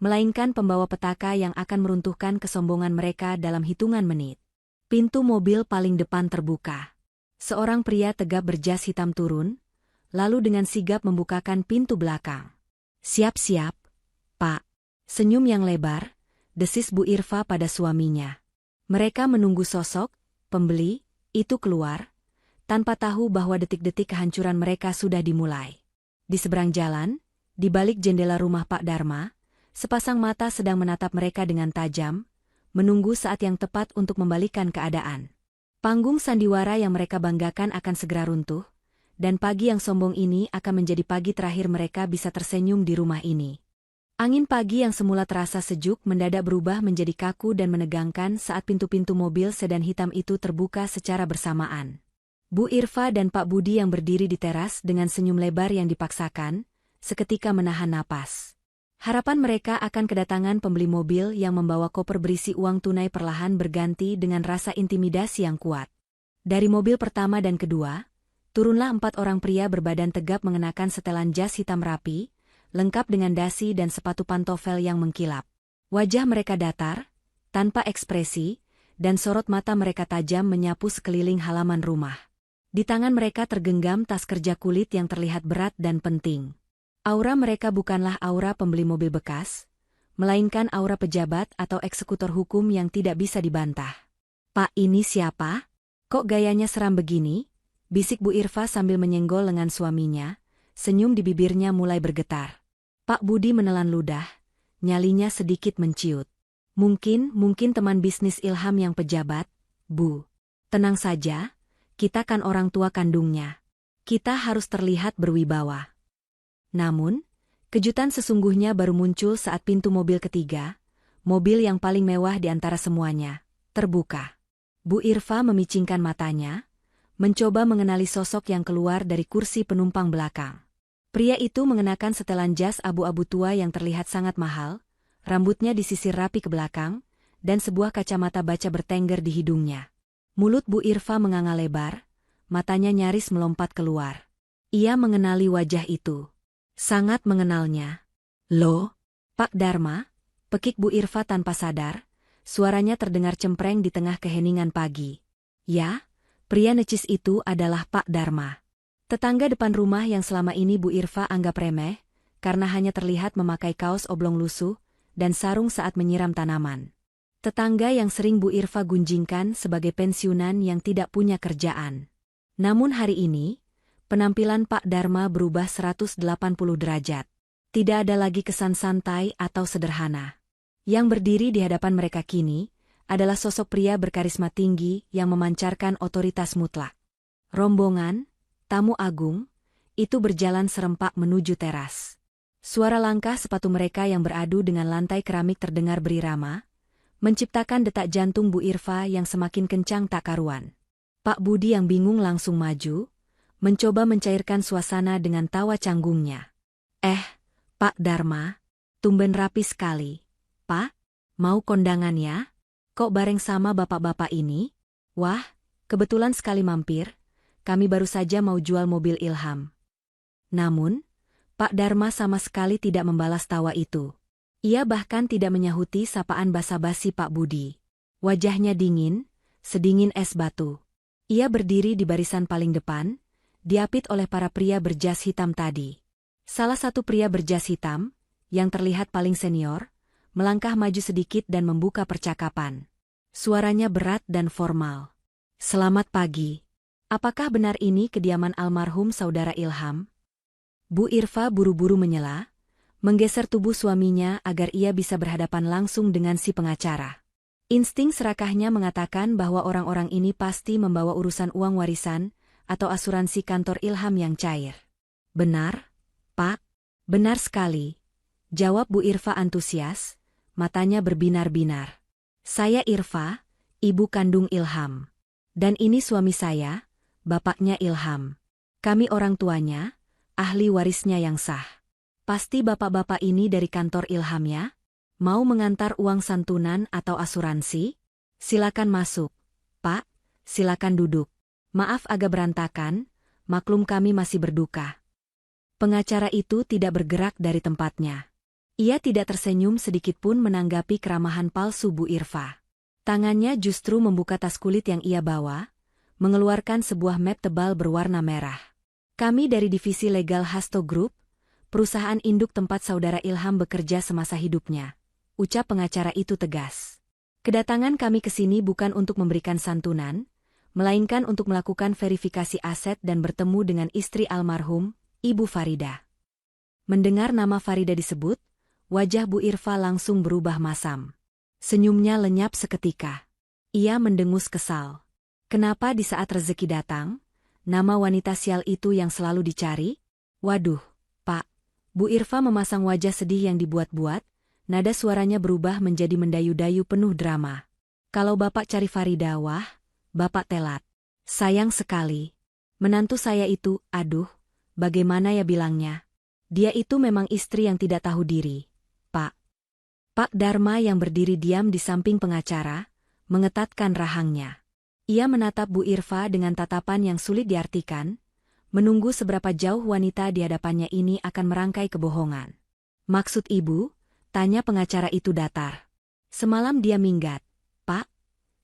[SPEAKER 1] melainkan pembawa petaka yang akan meruntuhkan kesombongan mereka dalam hitungan menit. Pintu mobil paling depan terbuka. Seorang pria tegap berjas hitam turun, lalu dengan sigap membukakan pintu belakang. Siap-siap, Pak. Senyum yang lebar, desis Bu Irfa pada suaminya. Mereka menunggu sosok pembeli itu keluar, tanpa tahu bahwa detik-detik kehancuran mereka sudah dimulai. Di seberang jalan, di balik jendela rumah Pak Dharma, sepasang mata sedang menatap mereka dengan tajam, menunggu saat yang tepat untuk membalikkan keadaan. Panggung sandiwara yang mereka banggakan akan segera runtuh, dan pagi yang sombong ini akan menjadi pagi terakhir mereka bisa tersenyum di rumah ini. Angin pagi yang semula terasa sejuk mendadak berubah menjadi kaku dan menegangkan saat pintu-pintu mobil sedan hitam itu terbuka secara bersamaan. Bu Irfa dan Pak Budi yang berdiri di teras dengan senyum lebar yang dipaksakan, seketika menahan napas. Harapan mereka akan kedatangan pembeli mobil yang membawa koper berisi uang tunai perlahan berganti dengan rasa intimidasi yang kuat. Dari mobil pertama dan kedua, turunlah 4 orang pria berbadan tegap mengenakan setelan jas hitam rapi, lengkap dengan dasi dan sepatu pantofel yang mengkilap. Wajah mereka datar, tanpa ekspresi, dan sorot mata mereka tajam menyapu sekeliling halaman rumah. Di tangan mereka tergenggam tas kerja kulit yang terlihat berat dan penting. Aura mereka bukanlah aura pembeli mobil bekas, melainkan aura pejabat atau eksekutor hukum yang tidak bisa dibantah. Pak, ini siapa? Kok gayanya seram begini? bisik Bu Irfa sambil menyenggol lengan suaminya, senyum di bibirnya mulai bergetar. Pak Budi menelan ludah, nyalinya sedikit menciut. Mungkin teman bisnis Ilham yang pejabat, Bu. Tenang saja, kita kan orang tua kandungnya. Kita harus terlihat berwibawa. Namun, kejutan sesungguhnya baru muncul saat pintu mobil ketiga, mobil yang paling mewah di antara semuanya, terbuka. Bu Irfa memicingkan matanya, mencoba mengenali sosok yang keluar dari kursi penumpang belakang. Pria itu mengenakan setelan jas abu-abu tua yang terlihat sangat mahal, rambutnya disisir rapi ke belakang, dan sebuah kacamata baca bertengger di hidungnya. Mulut Bu Irfa menganga lebar, matanya nyaris melompat keluar. Ia mengenali wajah itu. Sangat mengenalnya. Loh, Pak Dharma, pekik Bu Irfa tanpa sadar, suaranya terdengar cempreng di tengah keheningan pagi. Ya, pria necis itu adalah Pak Dharma. Tetangga depan rumah yang selama ini Bu Irfa anggap remeh, karena hanya terlihat memakai kaos oblong lusuh dan sarung saat menyiram tanaman. Tetangga yang sering Bu Irfa gunjingkan sebagai pensiunan yang tidak punya kerjaan. Namun hari ini, penampilan Pak Dharma berubah 180 derajat. Tidak ada lagi kesan santai atau sederhana. Yang berdiri di hadapan mereka kini adalah sosok pria berkarisma tinggi yang memancarkan otoritas mutlak. Rombongan, tamu agung, itu berjalan serempak menuju teras. Suara langkah sepatu mereka yang beradu dengan lantai keramik terdengar berirama, menciptakan detak jantung Bu Irfa yang semakin kencang tak karuan. Pak Budi yang bingung langsung maju, mencoba mencairkan suasana dengan tawa canggungnya. Pak Dharma, tumben rapi sekali. Pak, mau kondangan ya? Kok bareng sama bapak-bapak ini? Wah, kebetulan sekali mampir, kami baru saja mau jual mobil Ilham. Namun, Pak Dharma sama sekali tidak membalas tawa itu. Ia bahkan tidak menyahuti sapaan basa-basi Pak Budi. Wajahnya dingin, sedingin es batu. Ia berdiri di barisan paling depan, diapit oleh para pria berjas hitam tadi. Salah satu pria berjas hitam, yang terlihat paling senior, melangkah maju sedikit dan membuka percakapan. Suaranya berat dan formal. Selamat pagi. Apakah benar ini kediaman almarhum saudara Ilham? Bu Irfa buru-buru menyela, menggeser tubuh suaminya agar ia bisa berhadapan langsung dengan si pengacara. Insting serakahnya mengatakan bahwa orang-orang ini pasti membawa urusan uang warisan atau asuransi kantor Ilham yang cair. Benar, Pak? Benar sekali, jawab Bu Irfa antusias, matanya berbinar-binar. Saya Irfa, ibu kandung Ilham. Dan ini suami saya, bapaknya Ilham. Kami orang tuanya, ahli warisnya yang sah. Pasti bapak-bapak ini dari kantor Ilham ya? Mau mengantar uang santunan atau asuransi? Silakan masuk. Pak, silakan duduk. Maaf agak berantakan, maklum kami masih berduka. Pengacara itu tidak bergerak dari tempatnya. Ia tidak tersenyum sedikitpun menanggapi keramahan palsu Bu Irfa. Tangannya justru membuka tas kulit yang ia bawa, mengeluarkan sebuah map tebal berwarna merah. Kami dari divisi legal Hasto Group, perusahaan induk tempat saudara Ilham bekerja semasa hidupnya, ucap pengacara itu tegas. Kedatangan kami ke sini bukan untuk memberikan santunan, melainkan untuk melakukan verifikasi aset dan bertemu dengan istri almarhum, Ibu Farida. Mendengar nama Farida disebut, wajah Bu Irfa langsung berubah masam. Senyumnya lenyap seketika. Ia mendengus kesal. Kenapa di saat rezeki datang, nama wanita sial itu yang selalu dicari? Waduh, Pak. Bu Irfa memasang wajah sedih yang dibuat-buat, nada suaranya berubah menjadi mendayu-dayu penuh drama. Kalau Bapak cari Farida, wah, Bapak telat. Sayang sekali. Menantu saya itu, aduh, bagaimana ya bilangnya? Dia itu memang istri yang tidak tahu diri, Pak. Pak Dharma yang berdiri diam di samping pengacara, mengetatkan rahangnya. Ia menatap Bu Irfa dengan tatapan yang sulit diartikan, menunggu seberapa jauh wanita di hadapannya ini akan merangkai kebohongan. Maksud ibu? Tanya pengacara itu datar. Semalam dia minggat, Pak?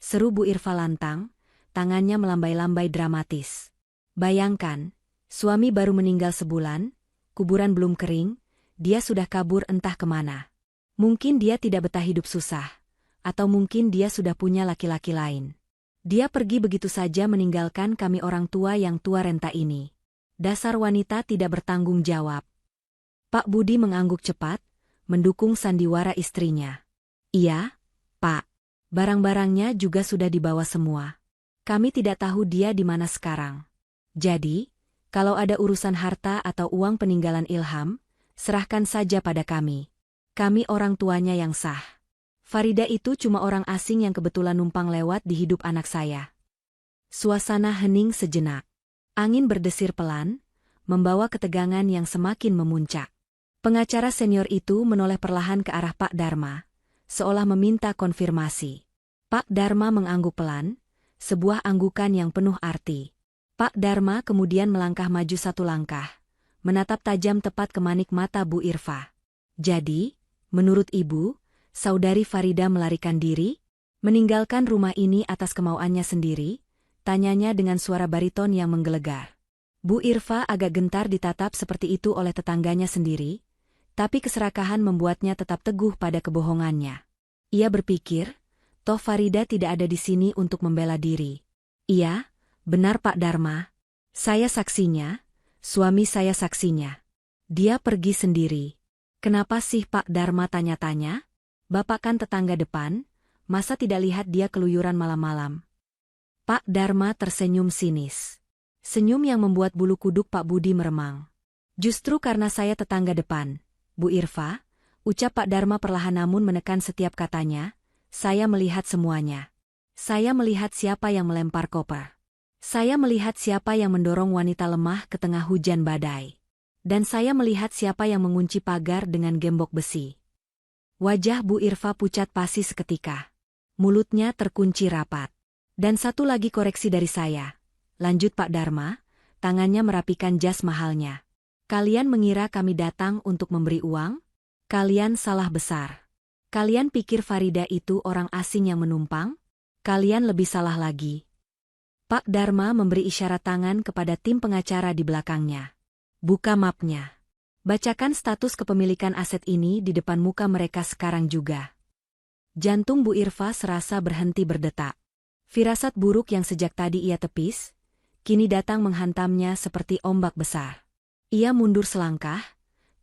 [SPEAKER 1] Seru Bu Irfa lantang, tangannya melambai-lambai dramatis. Bayangkan, suami baru meninggal sebulan, kuburan belum kering, dia sudah kabur entah kemana. Mungkin dia tidak betah hidup susah, atau mungkin dia sudah punya laki-laki lain. Dia pergi begitu saja meninggalkan kami orang tua yang tua renta ini. Dasar wanita tidak bertanggung jawab. Pak Budi mengangguk cepat, mendukung sandiwara istrinya. Iya, Pak. Barang-barangnya juga sudah dibawa semua. Kami tidak tahu dia di mana sekarang. Jadi, kalau ada urusan harta atau uang peninggalan Ilham, serahkan saja pada kami. Kami orang tuanya yang sah. Farida itu cuma orang asing yang kebetulan numpang lewat di hidup anak saya. Suasana hening sejenak. Angin berdesir pelan, membawa ketegangan yang semakin memuncak. Pengacara senior itu menoleh perlahan ke arah Pak Dharma, seolah meminta konfirmasi. Pak Dharma mengangguk pelan, sebuah anggukan yang penuh arti. Pak Dharma kemudian melangkah maju satu langkah, menatap tajam tepat ke manik mata Bu Irfa. Jadi, menurut Ibu, Saudari Farida melarikan diri, meninggalkan rumah ini atas kemauannya sendiri, tanyanya dengan suara bariton yang menggelegar. Bu Irfa agak gentar ditatap seperti itu oleh tetangganya sendiri, tapi keserakahan membuatnya tetap teguh pada kebohongannya. Ia berpikir, toh Farida tidak ada di sini untuk membela diri. Iya, benar Pak Dharma. Saya saksinya, suami saya saksinya. Dia pergi sendiri. Kenapa sih Pak Dharma tanya-tanya? Bapak kan tetangga depan, masa tidak lihat dia keluyuran malam-malam? Pak Dharma tersenyum sinis. Senyum yang membuat bulu kuduk Pak Budi meremang. Justru karena saya tetangga depan, Bu Irfa, ucap Pak Dharma perlahan namun menekan setiap katanya, saya melihat semuanya. Saya melihat siapa yang melempar koper. Saya melihat siapa yang mendorong wanita lemah ke tengah hujan badai. Dan saya melihat siapa yang mengunci pagar dengan gembok besi. Wajah Bu Irfa pucat pasi seketika. Mulutnya terkunci rapat. Dan satu lagi koreksi dari saya. Lanjut Pak Dharma, tangannya merapikan jas mahalnya. Kalian mengira kami datang untuk memberi uang? Kalian salah besar. Kalian pikir Farida itu orang asing yang menumpang? Kalian lebih salah lagi. Pak Dharma memberi isyarat tangan kepada tim pengacara di belakangnya. Buka mapnya. Bacakan status kepemilikan aset ini di depan muka mereka sekarang juga. Jantung Bu Irfa serasa berhenti berdetak. Firasat buruk yang sejak tadi ia tepis, kini datang menghantamnya seperti ombak besar. Ia mundur selangkah,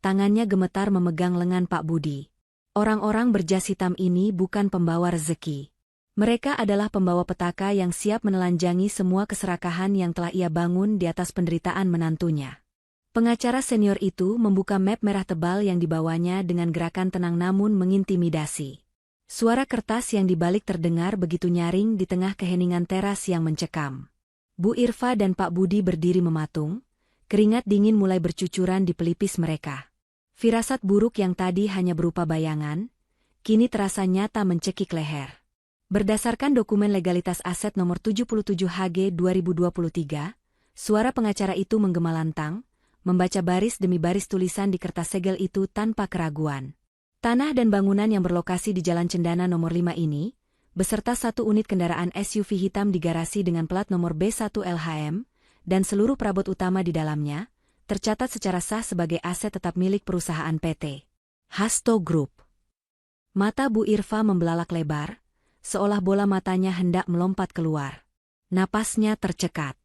[SPEAKER 1] tangannya gemetar memegang lengan Pak Budi. Orang-orang berjas hitam ini bukan pembawa rezeki. Mereka adalah pembawa petaka yang siap menelanjangi semua keserakahan yang telah ia bangun di atas penderitaan menantunya. Pengacara senior itu membuka map merah tebal yang dibawanya dengan gerakan tenang namun mengintimidasi. Suara kertas yang dibalik terdengar begitu nyaring di tengah keheningan teras yang mencekam. Bu Irfa dan Pak Budi berdiri mematung, keringat dingin mulai bercucuran di pelipis mereka. Firasat buruk yang tadi hanya berupa bayangan, kini terasa nyata mencekik leher. Berdasarkan dokumen legalitas aset nomor 77 HG 2023, suara pengacara itu menggema lantang, membaca baris demi baris tulisan di kertas segel itu tanpa keraguan. Tanah dan bangunan yang berlokasi di Jalan Cendana nomor 5 ini, beserta satu unit kendaraan SUV hitam di garasi dengan plat nomor B1 LHM, dan seluruh perabot utama di dalamnya, tercatat secara sah sebagai aset tetap milik perusahaan PT Hasto Group. Mata Bu Irfa membelalak lebar, seolah bola matanya hendak melompat keluar. Napasnya tercekat.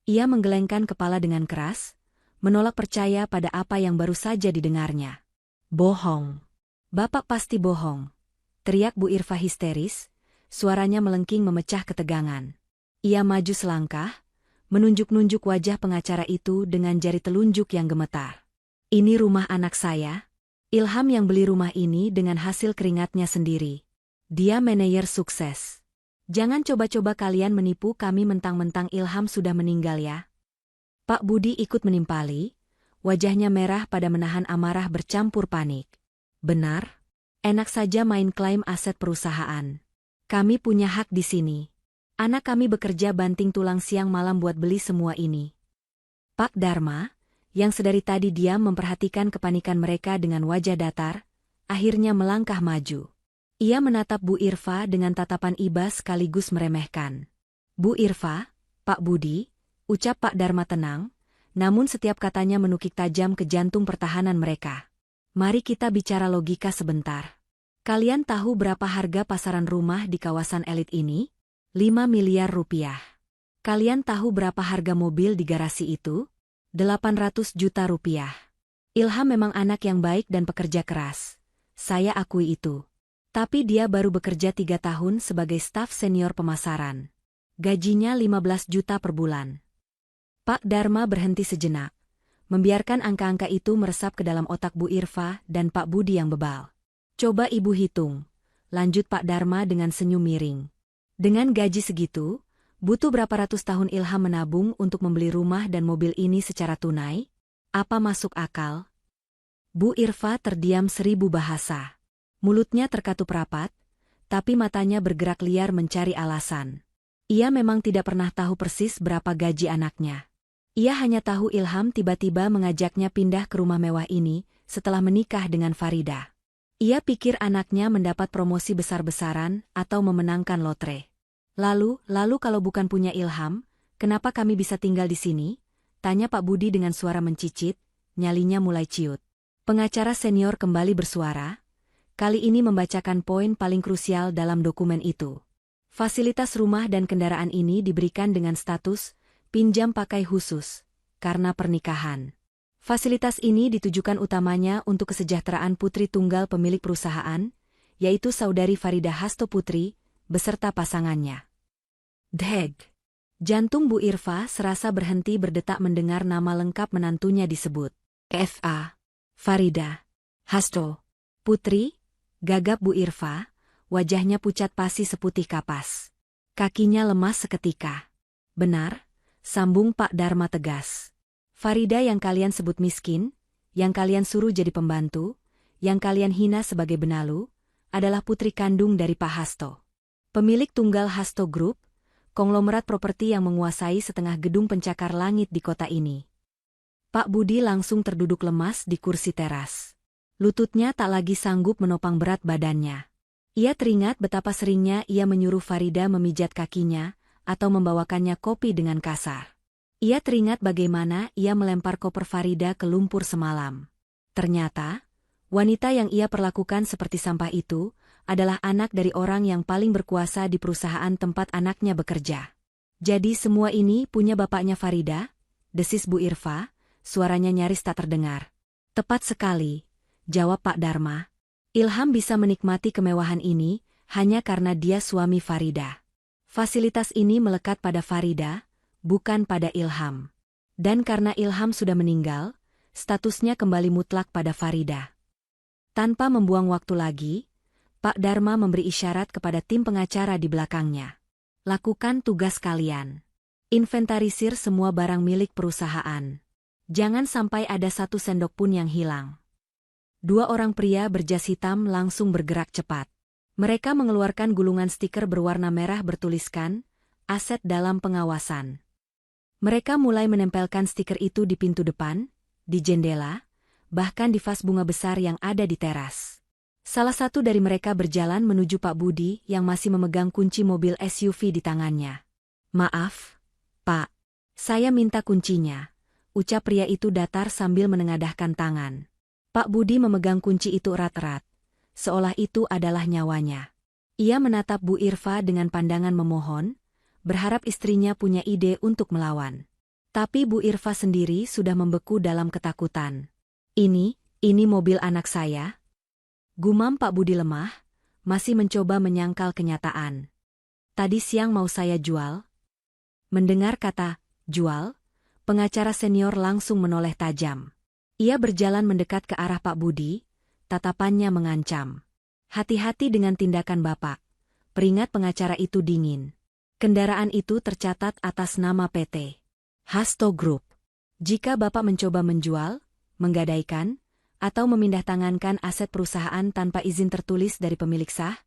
[SPEAKER 1] Ia menggelengkan kepala dengan keras, menolak percaya pada apa yang baru saja didengarnya. Bohong. Bapak pasti bohong. Teriak Bu Irfa histeris, suaranya melengking memecah ketegangan. Ia maju selangkah, menunjuk-nunjuk wajah pengacara itu dengan jari telunjuk yang gemetar. Ini rumah anak saya. Ilham yang beli rumah ini dengan hasil keringatnya sendiri. Dia manajer sukses. Jangan coba-coba kalian menipu kami mentang-mentang Ilham sudah meninggal ya. Pak Budi ikut menimpali, wajahnya merah pada menahan amarah bercampur panik. Benar, enak saja main klaim aset perusahaan. Kami punya hak di sini. Anak kami bekerja banting tulang siang malam buat beli semua ini. Pak Dharma, yang sedari tadi diam memperhatikan kepanikan mereka dengan wajah datar, akhirnya melangkah maju. Ia menatap Bu Irfa dengan tatapan iba sekaligus meremehkan. Bu Irfa, Pak Budi, ucap Pak Dharma tenang, namun setiap katanya menukik tajam ke jantung pertahanan mereka. Mari kita bicara logika sebentar. Kalian tahu berapa harga pasaran rumah di kawasan elit ini? 5 miliar rupiah. Kalian tahu berapa harga mobil di garasi itu? 800 juta rupiah. Ilham memang anak yang baik dan pekerja keras. Saya akui itu. Tapi dia baru bekerja 3 tahun sebagai staf senior pemasaran. Gajinya 15 juta per bulan. Pak Dharma berhenti sejenak. Membiarkan angka-angka itu meresap ke dalam otak Bu Irfa dan Pak Budi yang bebal. Coba ibu hitung, lanjut Pak Dharma dengan senyum miring. Dengan gaji segitu, butuh berapa ratus tahun Ilham menabung untuk membeli rumah dan mobil ini secara tunai? Apa masuk akal? Bu Irfa terdiam 1000 bahasa. Mulutnya terkatup rapat, tapi matanya bergerak liar mencari alasan. Ia memang tidak pernah tahu persis berapa gaji anaknya. Ia hanya tahu Ilham tiba-tiba mengajaknya pindah ke rumah mewah ini setelah menikah dengan Farida. Ia pikir anaknya mendapat promosi besar-besaran atau memenangkan lotre. Lalu kalau bukan punya Ilham, kenapa kami bisa tinggal di sini? Tanya Pak Budi dengan suara mencicit, nyalinya mulai ciut. Pengacara senior kembali bersuara, kali ini membacakan poin paling krusial dalam dokumen itu. Fasilitas rumah dan kendaraan ini diberikan dengan status pinjam pakai khusus, karena pernikahan. Fasilitas ini ditujukan utamanya untuk kesejahteraan putri tunggal pemilik perusahaan, yaitu saudari Farida Hasto Putri, beserta pasangannya. Deg! Jantung Bu Irfa serasa berhenti berdetak mendengar nama lengkap menantunya disebut. F.A. Farida Hasto Putri, gagap Bu Irfa, wajahnya pucat pasi seputih kapas. Kakinya lemas seketika. Benar, sambung Pak Dharma tegas. Farida yang kalian sebut miskin, yang kalian suruh jadi pembantu, yang kalian hina sebagai benalu, adalah putri kandung dari Pak Hasto. Pemilik tunggal Hasto Group, konglomerat properti yang menguasai setengah gedung pencakar langit di kota ini. Pak Budi langsung terduduk lemas di kursi teras. Lututnya tak lagi sanggup menopang berat badannya. Ia teringat betapa seringnya ia menyuruh Farida memijat kakinya, atau membawakannya kopi dengan kasar. Ia teringat bagaimana ia melempar koper Farida ke lumpur semalam. Ternyata, wanita yang ia perlakukan seperti sampah itu, adalah anak dari orang yang paling berkuasa di perusahaan tempat anaknya bekerja. Jadi semua ini punya bapaknya Farida? Desis Bu Irfa, suaranya nyaris tak terdengar. Tepat sekali, jawab Pak Dharma. Ilham bisa menikmati kemewahan ini, hanya karena dia suami Farida. Fasilitas ini melekat pada Farida, bukan pada Ilham. Dan karena Ilham sudah meninggal, statusnya kembali mutlak pada Farida. Tanpa membuang waktu lagi, Pak Dharma memberi isyarat kepada tim pengacara di belakangnya. Lakukan tugas kalian. Inventarisir semua barang milik perusahaan. Jangan sampai ada satu sendok pun yang hilang. 2 orang pria berjas hitam langsung bergerak cepat. Mereka mengeluarkan gulungan stiker berwarna merah bertuliskan, aset dalam pengawasan. Mereka mulai menempelkan stiker itu di pintu depan, di jendela, bahkan di vas bunga besar yang ada di teras. Salah satu dari mereka berjalan menuju Pak Budi yang masih memegang kunci mobil SUV di tangannya. Maaf, Pak. Saya minta kuncinya, ucap pria itu datar sambil menengadahkan tangan. Pak Budi memegang kunci itu erat-erat, seolah itu adalah nyawanya. Ia menatap Bu Irfa dengan pandangan memohon, berharap istrinya punya ide untuk melawan. Tapi Bu Irfa sendiri sudah membeku dalam ketakutan. Ini mobil anak saya? Gumam Pak Budi lemah, masih mencoba menyangkal kenyataan. Tadi siang mau saya jual? Mendengar kata, jual, pengacara senior langsung menoleh tajam. Ia berjalan mendekat ke arah Pak Budi, tatapannya mengancam. Hati-hati dengan tindakan Bapak, peringat pengacara itu dingin. Kendaraan itu tercatat atas nama PT Hasto Group. Jika Bapak mencoba menjual, menggadaikan, atau memindahtangankan aset perusahaan tanpa izin tertulis dari pemilik sah,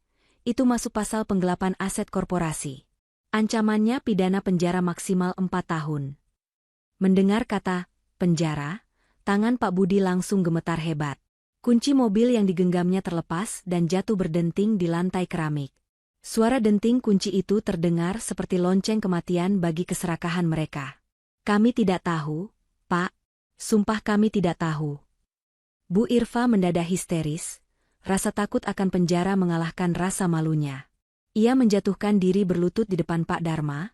[SPEAKER 1] itu masuk pasal penggelapan aset korporasi. Ancamannya pidana penjara maksimal 4 tahun. Mendengar kata penjara, tangan Pak Budi langsung gemetar hebat. Kunci mobil yang digenggamnya terlepas dan jatuh berdenting di lantai keramik. Suara denting kunci itu terdengar seperti lonceng kematian bagi keserakahan mereka. Kami tidak tahu, Pak. Sumpah kami tidak tahu. Bu Irfa mendadak histeris, rasa takut akan penjara mengalahkan rasa malunya. Ia menjatuhkan diri berlutut di depan Pak Dharma,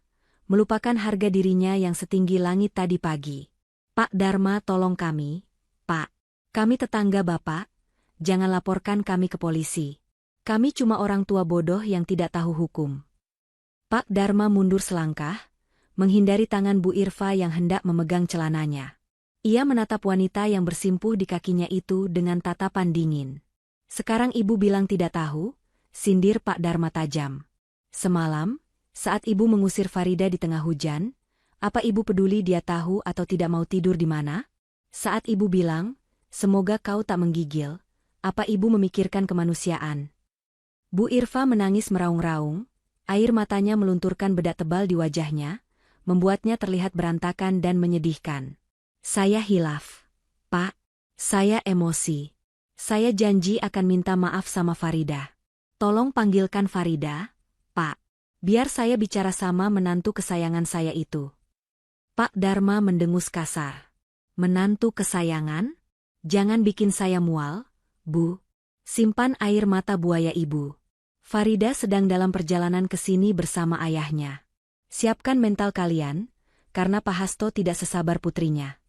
[SPEAKER 1] melupakan harga dirinya yang setinggi langit tadi pagi. Pak Dharma, tolong kami, Pak. Kami tetangga Bapak, jangan laporkan kami ke polisi. Kami cuma orang tua bodoh yang tidak tahu hukum. Pak Dharma mundur selangkah, menghindari tangan Bu Irfa yang hendak memegang celananya. Ia menatap wanita yang bersimpuh di kakinya itu dengan tatapan dingin. Sekarang ibu bilang tidak tahu, sindir Pak Dharma tajam. Semalam, saat ibu mengusir Farida di tengah hujan, apa ibu peduli dia tahu atau tidak mau tidur di mana? Saat ibu bilang, semoga kau tak menggigil, apa ibu memikirkan kemanusiaan? Bu Irfa menangis meraung-raung, air matanya melunturkan bedak tebal di wajahnya, membuatnya terlihat berantakan dan menyedihkan. Saya hilaf, Pak. Saya emosi. Saya janji akan minta maaf sama Farida. Tolong panggilkan Farida, Pak. Biar saya bicara sama menantu kesayangan saya itu. Pak Dharma mendengus kasar. Menantu kesayangan? Jangan bikin saya mual, Bu. Simpan air mata buaya ibu. Farida sedang dalam perjalanan ke sini bersama ayahnya. Siapkan mental kalian, karena Pak Hasto tidak sesabar putrinya.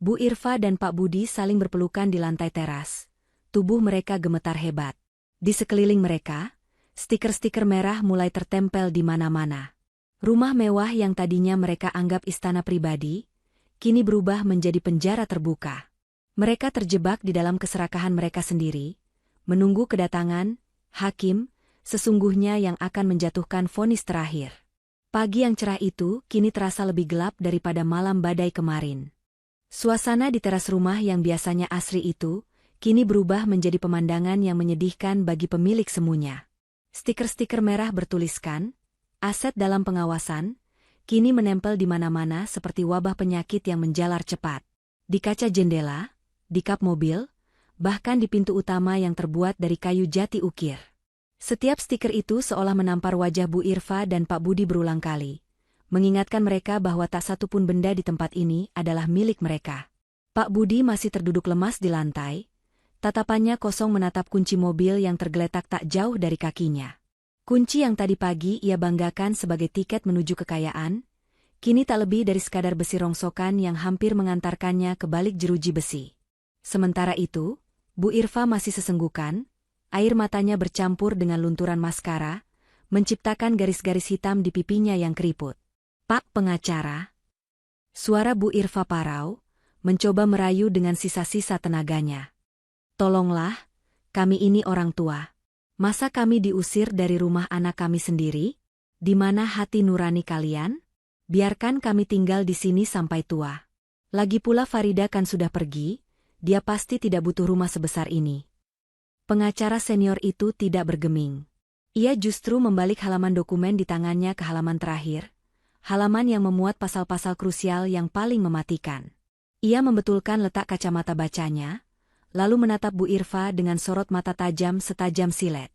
[SPEAKER 1] Bu Irfa dan Pak Budi saling berpelukan di lantai teras. Tubuh mereka gemetar hebat. Di sekeliling mereka, stiker-stiker merah mulai tertempel di mana-mana. Rumah mewah yang tadinya mereka anggap istana pribadi, kini berubah menjadi penjara terbuka. Mereka terjebak di dalam keserakahan mereka sendiri, menunggu kedatangan hakim sesungguhnya yang akan menjatuhkan vonis terakhir. Pagi yang cerah itu kini terasa lebih gelap daripada malam badai kemarin. Suasana di teras rumah yang biasanya asri itu, kini berubah menjadi pemandangan yang menyedihkan bagi pemilik semuanya. Stiker-stiker merah bertuliskan, aset dalam pengawasan, kini menempel di mana-mana seperti wabah penyakit yang menjalar cepat. Di kaca jendela, di kap mobil, bahkan di pintu utama yang terbuat dari kayu jati ukir. Setiap stiker itu seolah menampar wajah Bu Irfa dan Pak Budi berulang kali, mengingatkan mereka bahwa tak satu pun benda di tempat ini adalah milik mereka. Pak Budi masih terduduk lemas di lantai, tatapannya kosong menatap kunci mobil yang tergeletak tak jauh dari kakinya. Kunci yang tadi pagi ia banggakan sebagai tiket menuju kekayaan, kini tak lebih dari sekadar besi rongsokan yang hampir mengantarkannya ke balik jeruji besi. Sementara itu, Bu Irfa masih sesenggukan, air matanya bercampur dengan lunturan maskara, menciptakan garis-garis hitam di pipinya yang keriput. Pak pengacara. Suara Bu Irfa parau, mencoba merayu dengan sisa-sisa tenaganya. Tolonglah, kami ini orang tua. Masa kami diusir dari rumah anak kami sendiri? Di mana hati nurani kalian? Biarkan kami tinggal di sini sampai tua. Lagi pula Farida kan sudah pergi, dia pasti tidak butuh rumah sebesar ini. Pengacara senior itu tidak bergeming. Ia justru membalik halaman dokumen di tangannya ke halaman terakhir, halaman yang memuat pasal-pasal krusial yang paling mematikan. Ia membetulkan letak kacamata bacanya, lalu menatap Bu Irfa dengan sorot mata tajam setajam silet.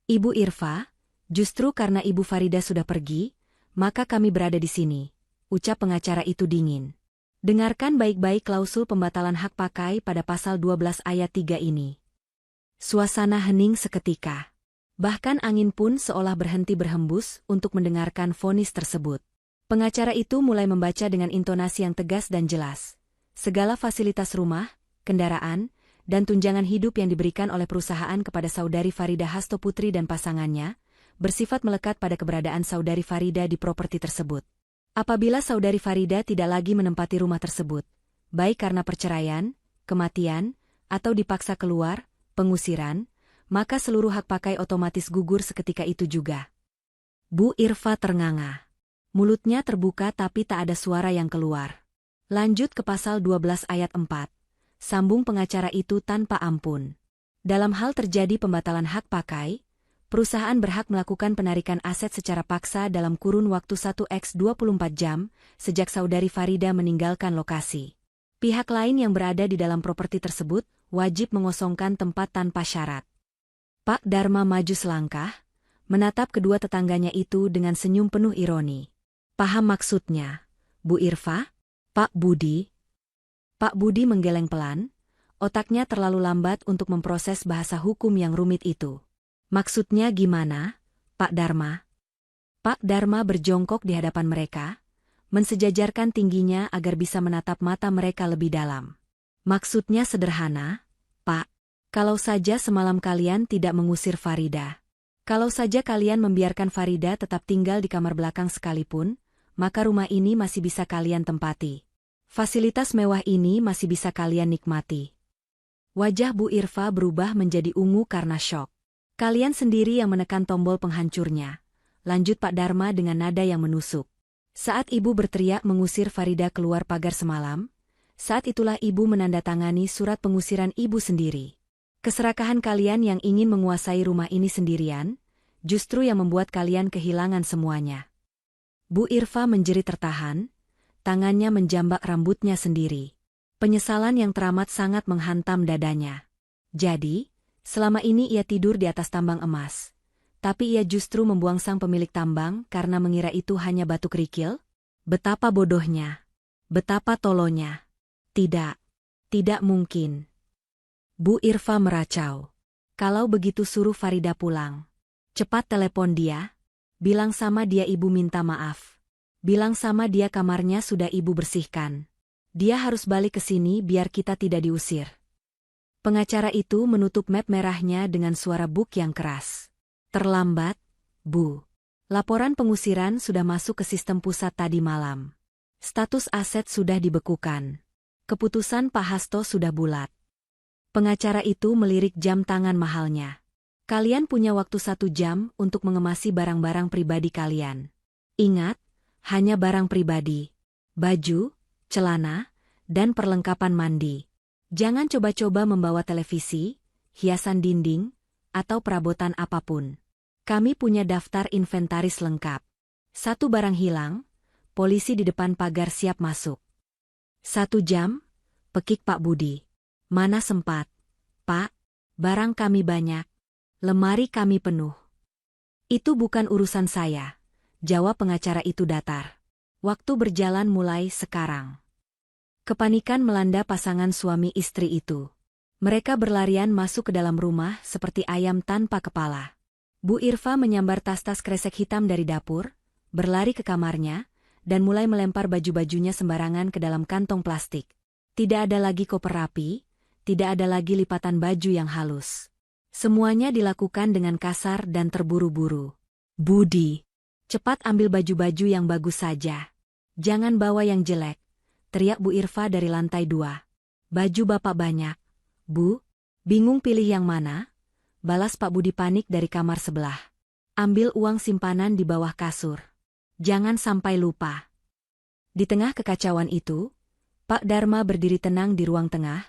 [SPEAKER 1] Ibu Irfa, justru karena Ibu Farida sudah pergi, maka kami berada di sini, ucap pengacara itu dingin. Dengarkan baik-baik klausul pembatalan hak pakai pada pasal 12 ayat 3 ini. Suasana hening seketika. Bahkan angin pun seolah berhenti berhembus untuk mendengarkan vonis tersebut. Pengacara itu mulai membaca dengan intonasi yang tegas dan jelas. Segala fasilitas rumah, kendaraan, dan tunjangan hidup yang diberikan oleh perusahaan kepada saudari Farida Hasto Putri dan pasangannya, bersifat melekat pada keberadaan saudari Farida di properti tersebut. Apabila saudari Farida tidak lagi menempati rumah tersebut, baik karena perceraian, kematian, atau dipaksa keluar, pengusiran, maka seluruh hak pakai otomatis gugur seketika itu juga. Bu Irfa ternganga. Mulutnya terbuka tapi tak ada suara yang keluar. Lanjut ke pasal 12 ayat 4. Sambung pengacara itu tanpa ampun. Dalam hal terjadi pembatalan hak pakai, perusahaan berhak melakukan penarikan aset secara paksa dalam kurun waktu 1x24 jam, sejak saudari Farida meninggalkan lokasi. Pihak lain yang berada di dalam properti tersebut, wajib mengosongkan tempat tanpa syarat. Pak Dharma maju selangkah, menatap kedua tetangganya itu dengan senyum penuh ironi. Paham maksudnya, Bu Irfa? Pak Budi? Pak Budi menggeleng pelan, otaknya terlalu lambat untuk memproses bahasa hukum yang rumit itu. Maksudnya gimana, Pak Dharma. Pak Dharma berjongkok di hadapan mereka, mensejajarkan tingginya agar bisa menatap mata mereka lebih dalam. Maksudnya sederhana, Pak. Kalau saja semalam kalian tidak mengusir Farida. Kalau saja kalian membiarkan Farida tetap tinggal di kamar belakang sekalipun, maka rumah ini masih bisa kalian tempati. Fasilitas mewah ini masih bisa kalian nikmati. Wajah Bu Irfa berubah menjadi ungu karena syok. Kalian sendiri yang menekan tombol penghancurnya, lanjut Pak Dharma dengan nada yang menusuk. Saat ibu berteriak mengusir Farida keluar pagar semalam, saat itulah ibu menandatangani surat pengusiran ibu sendiri. Keserakahan kalian yang ingin menguasai rumah ini sendirian, justru yang membuat kalian kehilangan semuanya. Bu Irfa menjerit tertahan, tangannya menjambak rambutnya sendiri. Penyesalan yang teramat sangat menghantam dadanya. Jadi, selama ini ia tidur di atas tambang emas. Tapi ia justru membuang sang pemilik tambang karena mengira itu hanya batu kerikil? Betapa bodohnya. Betapa tolonya. Tidak. Tidak mungkin. Bu Irfa meracau. Kalau begitu suruh Farida pulang. Cepat telepon dia. Bilang sama dia ibu minta maaf. Bilang sama dia kamarnya sudah ibu bersihkan. Dia harus balik ke sini biar kita tidak diusir. Pengacara itu menutup map merahnya dengan suara buk yang keras. Terlambat, Bu. Laporan pengusiran sudah masuk ke sistem pusat tadi malam. Status aset sudah dibekukan. Keputusan Pak Hasto sudah bulat. Pengacara itu melirik jam tangan mahalnya. Kalian punya waktu 1 jam untuk mengemasi barang-barang pribadi kalian. Ingat, hanya barang pribadi. Baju, celana, dan perlengkapan mandi. Jangan coba-coba membawa televisi, hiasan dinding, atau perabotan apapun. Kami punya daftar inventaris lengkap. 1 barang hilang, polisi di depan pagar siap masuk. 1 jam, pekik Pak Budi. Mana sempat, Pak, barang kami banyak. Lemari kami penuh. Itu bukan urusan saya, jawab pengacara itu datar. Waktu berjalan mulai sekarang. Kepanikan melanda pasangan suami istri itu. Mereka berlarian masuk ke dalam rumah seperti ayam tanpa kepala. Bu Irfa menyambar tas-tas kresek hitam dari dapur, berlari ke kamarnya, dan mulai melempar baju-bajunya sembarangan ke dalam kantong plastik. Tidak ada lagi koper rapi, tidak ada lagi lipatan baju yang halus. Semuanya dilakukan dengan kasar dan terburu-buru. Budi, cepat ambil baju-baju yang bagus saja. Jangan bawa yang jelek, teriak Bu Irfa dari lantai 2. Baju bapak banyak. Bu, bingung pilih yang mana? Balas Pak Budi panik dari kamar sebelah. Ambil uang simpanan di bawah kasur. Jangan sampai lupa. Di tengah kekacauan itu, Pak Dharma berdiri tenang di ruang tengah,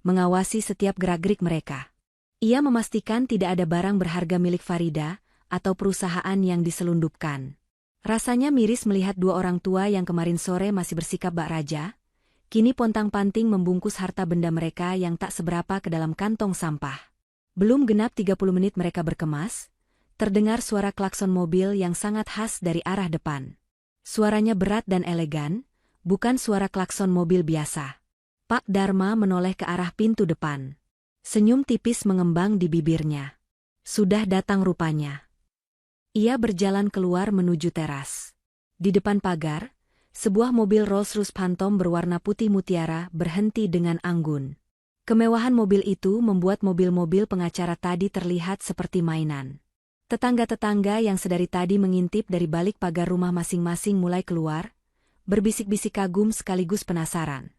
[SPEAKER 1] mengawasi setiap gerak-gerik mereka. Ia memastikan tidak ada barang berharga milik Farida atau perusahaan yang diselundupkan. Rasanya miris melihat 2 orang tua yang kemarin sore masih bersikap bak raja, kini pontang-panting membungkus harta benda mereka yang tak seberapa ke dalam kantong sampah. Belum genap 30 menit mereka berkemas, terdengar suara klakson mobil yang sangat khas dari arah depan. Suaranya berat dan elegan, bukan suara klakson mobil biasa. Pak Dharma menoleh ke arah pintu depan. Senyum tipis mengembang di bibirnya. Sudah datang rupanya. Ia berjalan keluar menuju teras. Di depan pagar, sebuah mobil Rolls-Royce Phantom berwarna putih mutiara berhenti dengan anggun. Kemewahan mobil itu membuat mobil-mobil pengacara tadi terlihat seperti mainan. Tetangga-tetangga yang sedari tadi mengintip dari balik pagar rumah masing-masing mulai keluar, berbisik-bisik kagum sekaligus penasaran.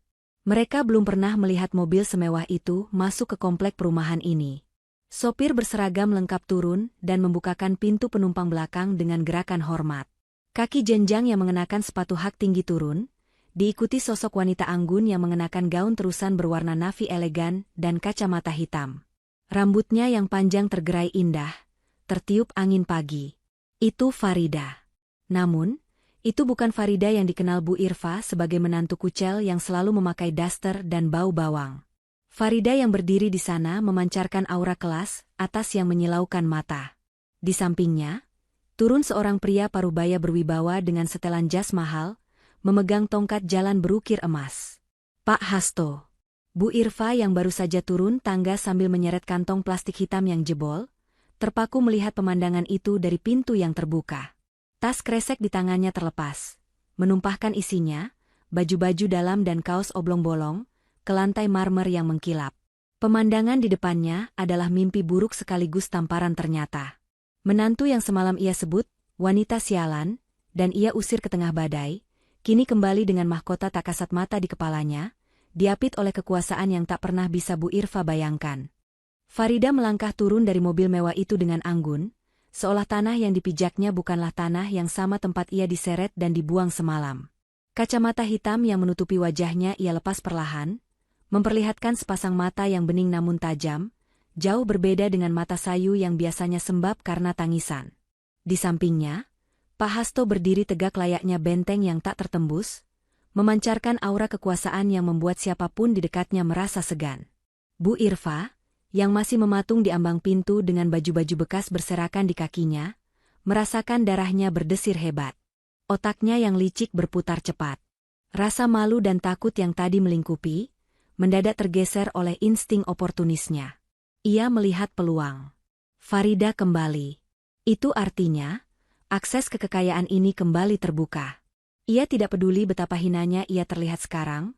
[SPEAKER 1] Mereka belum pernah melihat mobil semewah itu masuk ke komplek perumahan ini. Sopir berseragam lengkap turun dan membukakan pintu penumpang belakang dengan gerakan hormat. Kaki jenjang yang mengenakan sepatu hak tinggi turun, diikuti sosok wanita anggun yang mengenakan gaun terusan berwarna navy elegan dan kacamata hitam. Rambutnya yang panjang tergerai indah, tertiup angin pagi. Itu Farida. Namun, itu bukan Farida yang dikenal Bu Irfa sebagai menantu kucel yang selalu memakai daster dan bau bawang. Farida yang berdiri di sana memancarkan aura kelas atas yang menyilaukan mata. Di sampingnya, turun seorang pria parubaya berwibawa dengan setelan jas mahal, memegang tongkat jalan berukir emas. Pak Hasto. Bu Irfa yang baru saja turun tangga sambil menyeret kantong plastik hitam yang jebol, terpaku melihat pemandangan itu dari pintu yang terbuka. Tas kresek di tangannya terlepas, menumpahkan isinya, baju-baju dalam dan kaos oblong-bolong, ke lantai marmer yang mengkilap. Pemandangan di depannya adalah mimpi buruk sekaligus tamparan ternyata. Menantu yang semalam ia sebut, wanita sialan, dan ia usir ke tengah badai, kini kembali dengan mahkota tak kasat mata di kepalanya, diapit oleh kekuasaan yang tak pernah bisa Bu Irfa bayangkan. Farida melangkah turun dari mobil mewah itu dengan anggun, seolah tanah yang dipijaknya bukanlah tanah yang sama tempat ia diseret dan dibuang semalam. Kacamata hitam yang menutupi wajahnya ia lepas perlahan, memperlihatkan sepasang mata yang bening namun tajam, jauh berbeda dengan mata sayu yang biasanya sembab karena tangisan. Di sampingnya, Pak Hasto berdiri tegak layaknya benteng yang tak tertembus, memancarkan aura kekuasaan yang membuat siapapun di dekatnya merasa segan. Bu Irfa, yang masih mematung di ambang pintu dengan baju-baju bekas berserakan di kakinya, merasakan darahnya berdesir hebat. Otaknya yang licik berputar cepat. Rasa malu dan takut yang tadi melingkupi, mendadak tergeser oleh insting oportunisnya. Ia melihat peluang. Farida kembali. Itu artinya, akses ke kekayaan ini kembali terbuka. Ia tidak peduli betapa hinanya ia terlihat sekarang,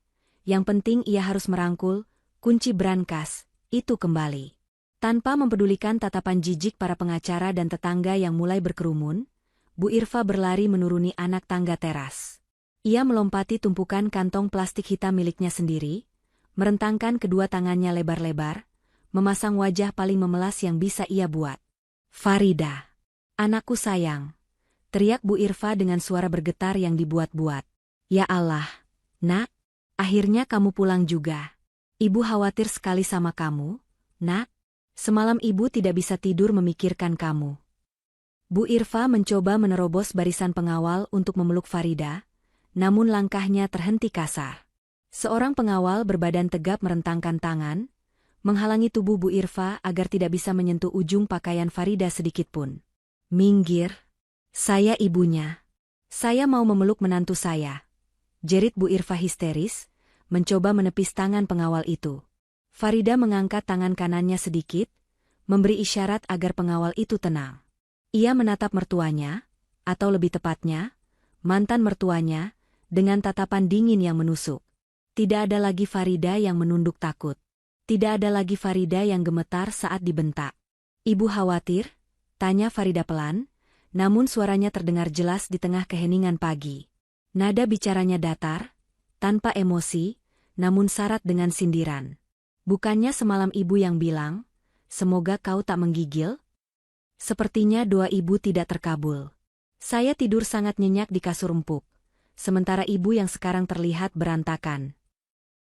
[SPEAKER 1] yang penting ia harus merangkul kunci brankas itu kembali. Tanpa mempedulikan tatapan jijik para pengacara dan tetangga yang mulai berkerumun, Bu Irfa berlari menuruni anak tangga teras. Ia melompati tumpukan kantong plastik hitam miliknya sendiri, merentangkan kedua tangannya lebar-lebar, memasang wajah paling memelas yang bisa ia buat. "Farida, anakku sayang," teriak Bu Irfa dengan suara bergetar yang dibuat-buat. "Ya Allah, Nak, akhirnya kamu pulang juga. Ibu khawatir sekali sama kamu, Nak. Semalam ibu tidak bisa tidur memikirkan kamu." Bu Irfa mencoba menerobos barisan pengawal untuk memeluk Farida, namun langkahnya terhenti kasar. Seorang pengawal berbadan tegap merentangkan tangan, menghalangi tubuh Bu Irfa agar tidak bisa menyentuh ujung pakaian Farida sedikitpun. "Minggir, saya ibunya. Saya mau memeluk menantu saya," jerit Bu Irfa histeris, mencoba menepis tangan pengawal itu. Farida mengangkat tangan kanannya sedikit, memberi isyarat agar pengawal itu tenang. Ia menatap mertuanya, atau lebih tepatnya, mantan mertuanya, dengan tatapan dingin yang menusuk. Tidak ada lagi Farida yang menunduk takut. Tidak ada lagi Farida yang gemetar saat dibentak. "Ibu khawatir?" tanya Farida pelan, namun suaranya terdengar jelas di tengah keheningan pagi. Nada bicaranya datar, tanpa emosi, namun syarat dengan sindiran. "Bukannya semalam ibu yang bilang, semoga kau tak menggigil? Sepertinya doa ibu tidak terkabul. Saya tidur sangat nyenyak di kasur empuk, sementara ibu yang sekarang terlihat berantakan."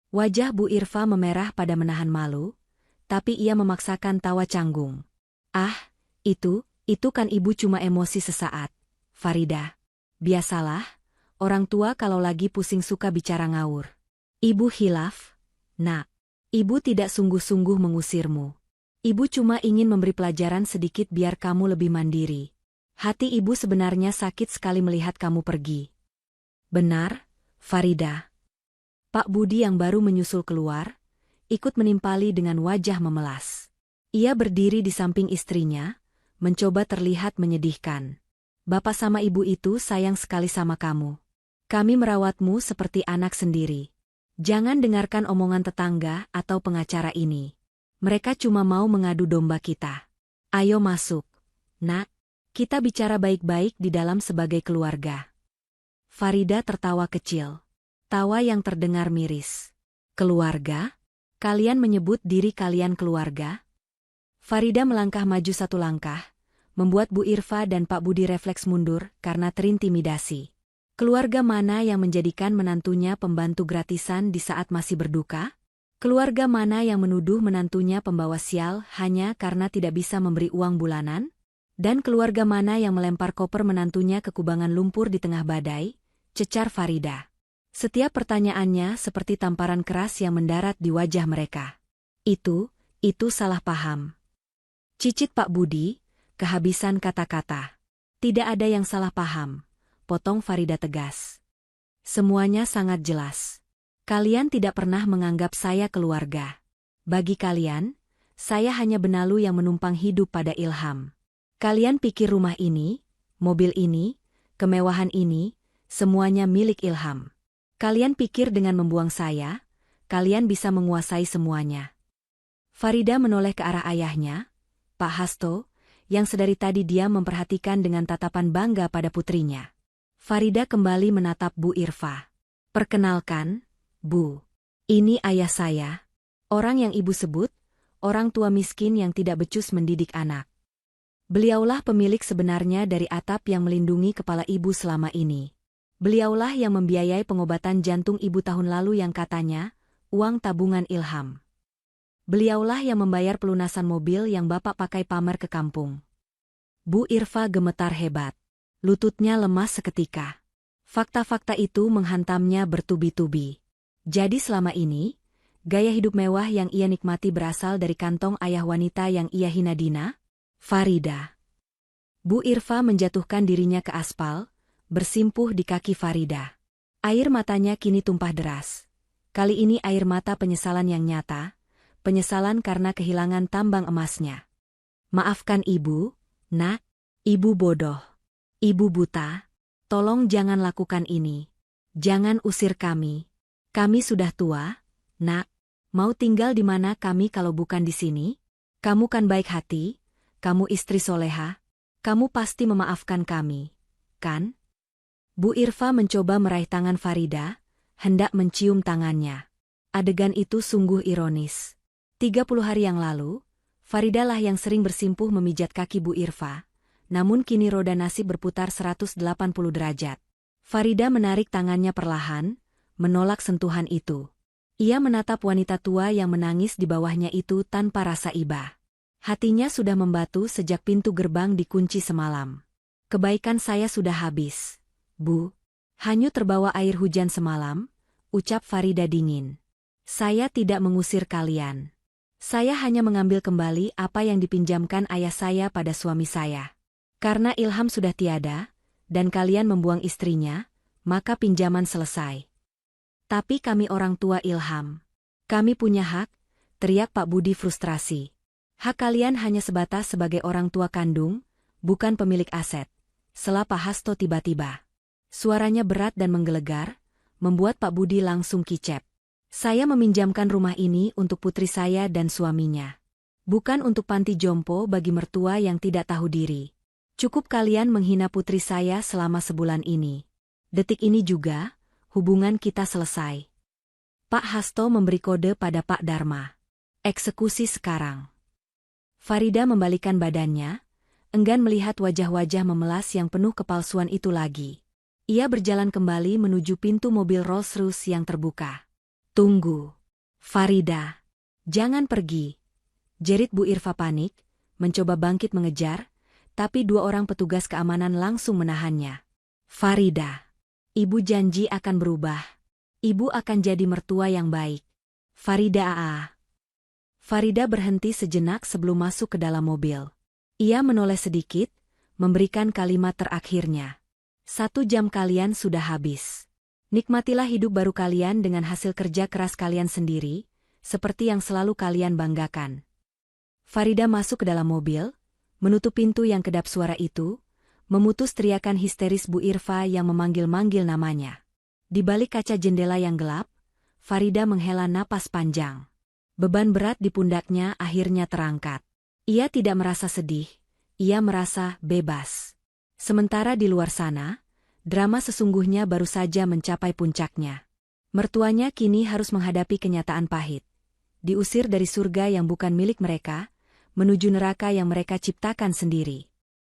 [SPEAKER 1] Wajah Bu Irfa memerah pada menahan malu, tapi ia memaksakan tawa canggung. "Ah, itu kan ibu cuma emosi sesaat, Farida. Biasalah, orang tua kalau lagi pusing suka bicara ngawur. Ibu khilaf, Nak. Ibu tidak sungguh-sungguh mengusirmu. Ibu cuma ingin memberi pelajaran sedikit biar kamu lebih mandiri. Hati ibu sebenarnya sakit sekali melihat kamu pergi." "Benar, Farida." Pak Budi yang baru menyusul keluar, ikut menimpali dengan wajah memelas. Ia berdiri di samping istrinya, mencoba terlihat menyedihkan. "Bapak sama ibu itu sayang sekali sama kamu. Kami merawatmu seperti anak sendiri. Jangan dengarkan omongan tetangga atau pengacara ini. Mereka cuma mau mengadu domba kita. Ayo masuk, Nak. Kita bicara baik-baik di dalam sebagai keluarga." Farida tertawa kecil. Tawa yang terdengar miris. "Keluarga? Kalian menyebut diri kalian keluarga?" Farida melangkah maju satu langkah, membuat Bu Irfa dan Pak Budi refleks mundur karena terintimidasi. Keluarga mana yang menjadikan menantunya pembantu gratisan di saat masih berduka? Keluarga mana yang menuduh menantunya pembawa sial hanya karena tidak bisa memberi uang bulanan? Dan keluarga mana yang melempar koper menantunya ke kubangan lumpur di tengah badai? Cecar Farida. Setiap pertanyaannya seperti tamparan keras yang mendarat di wajah mereka. Itu salah paham." Cicit Pak Budi, kehabisan kata-kata. "Tidak ada yang salah paham," potong Farida tegas. "Semuanya sangat jelas. Kalian tidak pernah menganggap saya keluarga. Bagi kalian, saya hanya benalu yang menumpang hidup pada Ilham. Kalian pikir rumah ini, mobil ini, kemewahan ini, semuanya milik Ilham. Kalian pikir dengan membuang saya, kalian bisa menguasai semuanya. Farida menoleh ke arah ayahnya, Pak Hasto, yang sedari tadi dia memperhatikan dengan tatapan bangga pada putrinya. Farida kembali menatap Bu Irfa. Perkenalkan, Bu. Ini ayah saya. Orang yang ibu sebut, orang tua miskin yang tidak becus mendidik anak. Beliaulah pemilik sebenarnya dari atap yang melindungi kepala ibu selama ini. Beliaulah yang membiayai pengobatan jantung ibu tahun lalu yang katanya, uang tabungan Ilham. Beliaulah yang membayar pelunasan mobil yang bapak pakai pamer ke kampung. Bu Irfa gemetar hebat. Lututnya lemas seketika. Fakta-fakta itu menghantamnya bertubi-tubi. Jadi selama ini, gaya hidup mewah yang ia nikmati berasal dari kantong ayah wanita yang ia hina Dina? Farida. Bu Irfa menjatuhkan dirinya ke aspal, bersimpuh di kaki Farida. Air matanya kini tumpah deras. Kali ini air mata penyesalan yang nyata, penyesalan karena kehilangan tambang emasnya. Maafkan ibu, nak, ibu bodoh. Ibu buta, tolong jangan lakukan ini. Jangan usir kami. Kami sudah tua, nak. Mau tinggal di mana kami kalau bukan di sini? Kamu kan baik hati, kamu istri soleha. Kamu pasti memaafkan kami, kan? Bu Irfa mencoba meraih tangan Farida, hendak mencium tangannya. Adegan itu sungguh ironis. 30 hari yang lalu, Farida lah yang sering bersimpuh memijat kaki Bu Irfa, namun kini roda nasib berputar 180 derajat. Farida menarik tangannya perlahan, menolak sentuhan itu. Ia menatap wanita tua yang menangis di bawahnya itu tanpa rasa iba. Hatinya sudah membatu sejak pintu gerbang dikunci semalam. Kebaikan saya sudah habis, Bu. Hanyut terbawa air hujan semalam, ucap Farida dingin. Saya tidak mengusir kalian. Saya hanya mengambil kembali apa yang dipinjamkan ayah saya pada suami saya. Karena Ilham sudah tiada, dan kalian membuang istrinya, maka pinjaman selesai. Tapi kami orang tua Ilham. Kami punya hak, teriak Pak Budi frustrasi. Hak kalian hanya sebatas sebagai orang tua kandung, bukan pemilik aset. Sela Pak Hasto tiba-tiba. Suaranya berat dan menggelegar, membuat Pak Budi langsung kicep. Saya meminjamkan rumah ini untuk putri saya dan suaminya. Bukan untuk panti jompo bagi mertua yang tidak tahu diri. Cukup kalian menghina putri saya selama sebulan ini. Detik ini juga, hubungan kita selesai. Pak Hasto memberi kode pada Pak Dharma. Eksekusi sekarang. Farida membalikkan badannya, enggan melihat wajah-wajah memelas yang penuh kepalsuan itu lagi. Ia berjalan kembali menuju pintu mobil Rolls-Royce yang terbuka. Tunggu. Farida. Jangan pergi. Jerit Bu Irfa panik, mencoba bangkit mengejar, tapi 2 orang petugas keamanan langsung menahannya. Farida. Ibu janji akan berubah. Ibu akan jadi mertua yang baik. Farida Aa. Farida berhenti sejenak sebelum masuk ke dalam mobil. Ia menoleh sedikit, memberikan kalimat terakhirnya. 1 jam kalian sudah habis. Nikmatilah hidup baru kalian dengan hasil kerja keras kalian sendiri, seperti yang selalu kalian banggakan. Farida masuk ke dalam mobil, menutup pintu yang kedap suara itu, memutus teriakan histeris Bu Irfa yang memanggil-manggil namanya. Di balik kaca jendela yang gelap, Farida menghela napas panjang. Beban berat di pundaknya akhirnya terangkat. Ia tidak merasa sedih, ia merasa bebas. Sementara di luar sana, drama sesungguhnya baru saja mencapai puncaknya. Mertuanya kini harus menghadapi kenyataan pahit. Diusir dari surga yang bukan milik mereka, menuju neraka yang mereka ciptakan sendiri.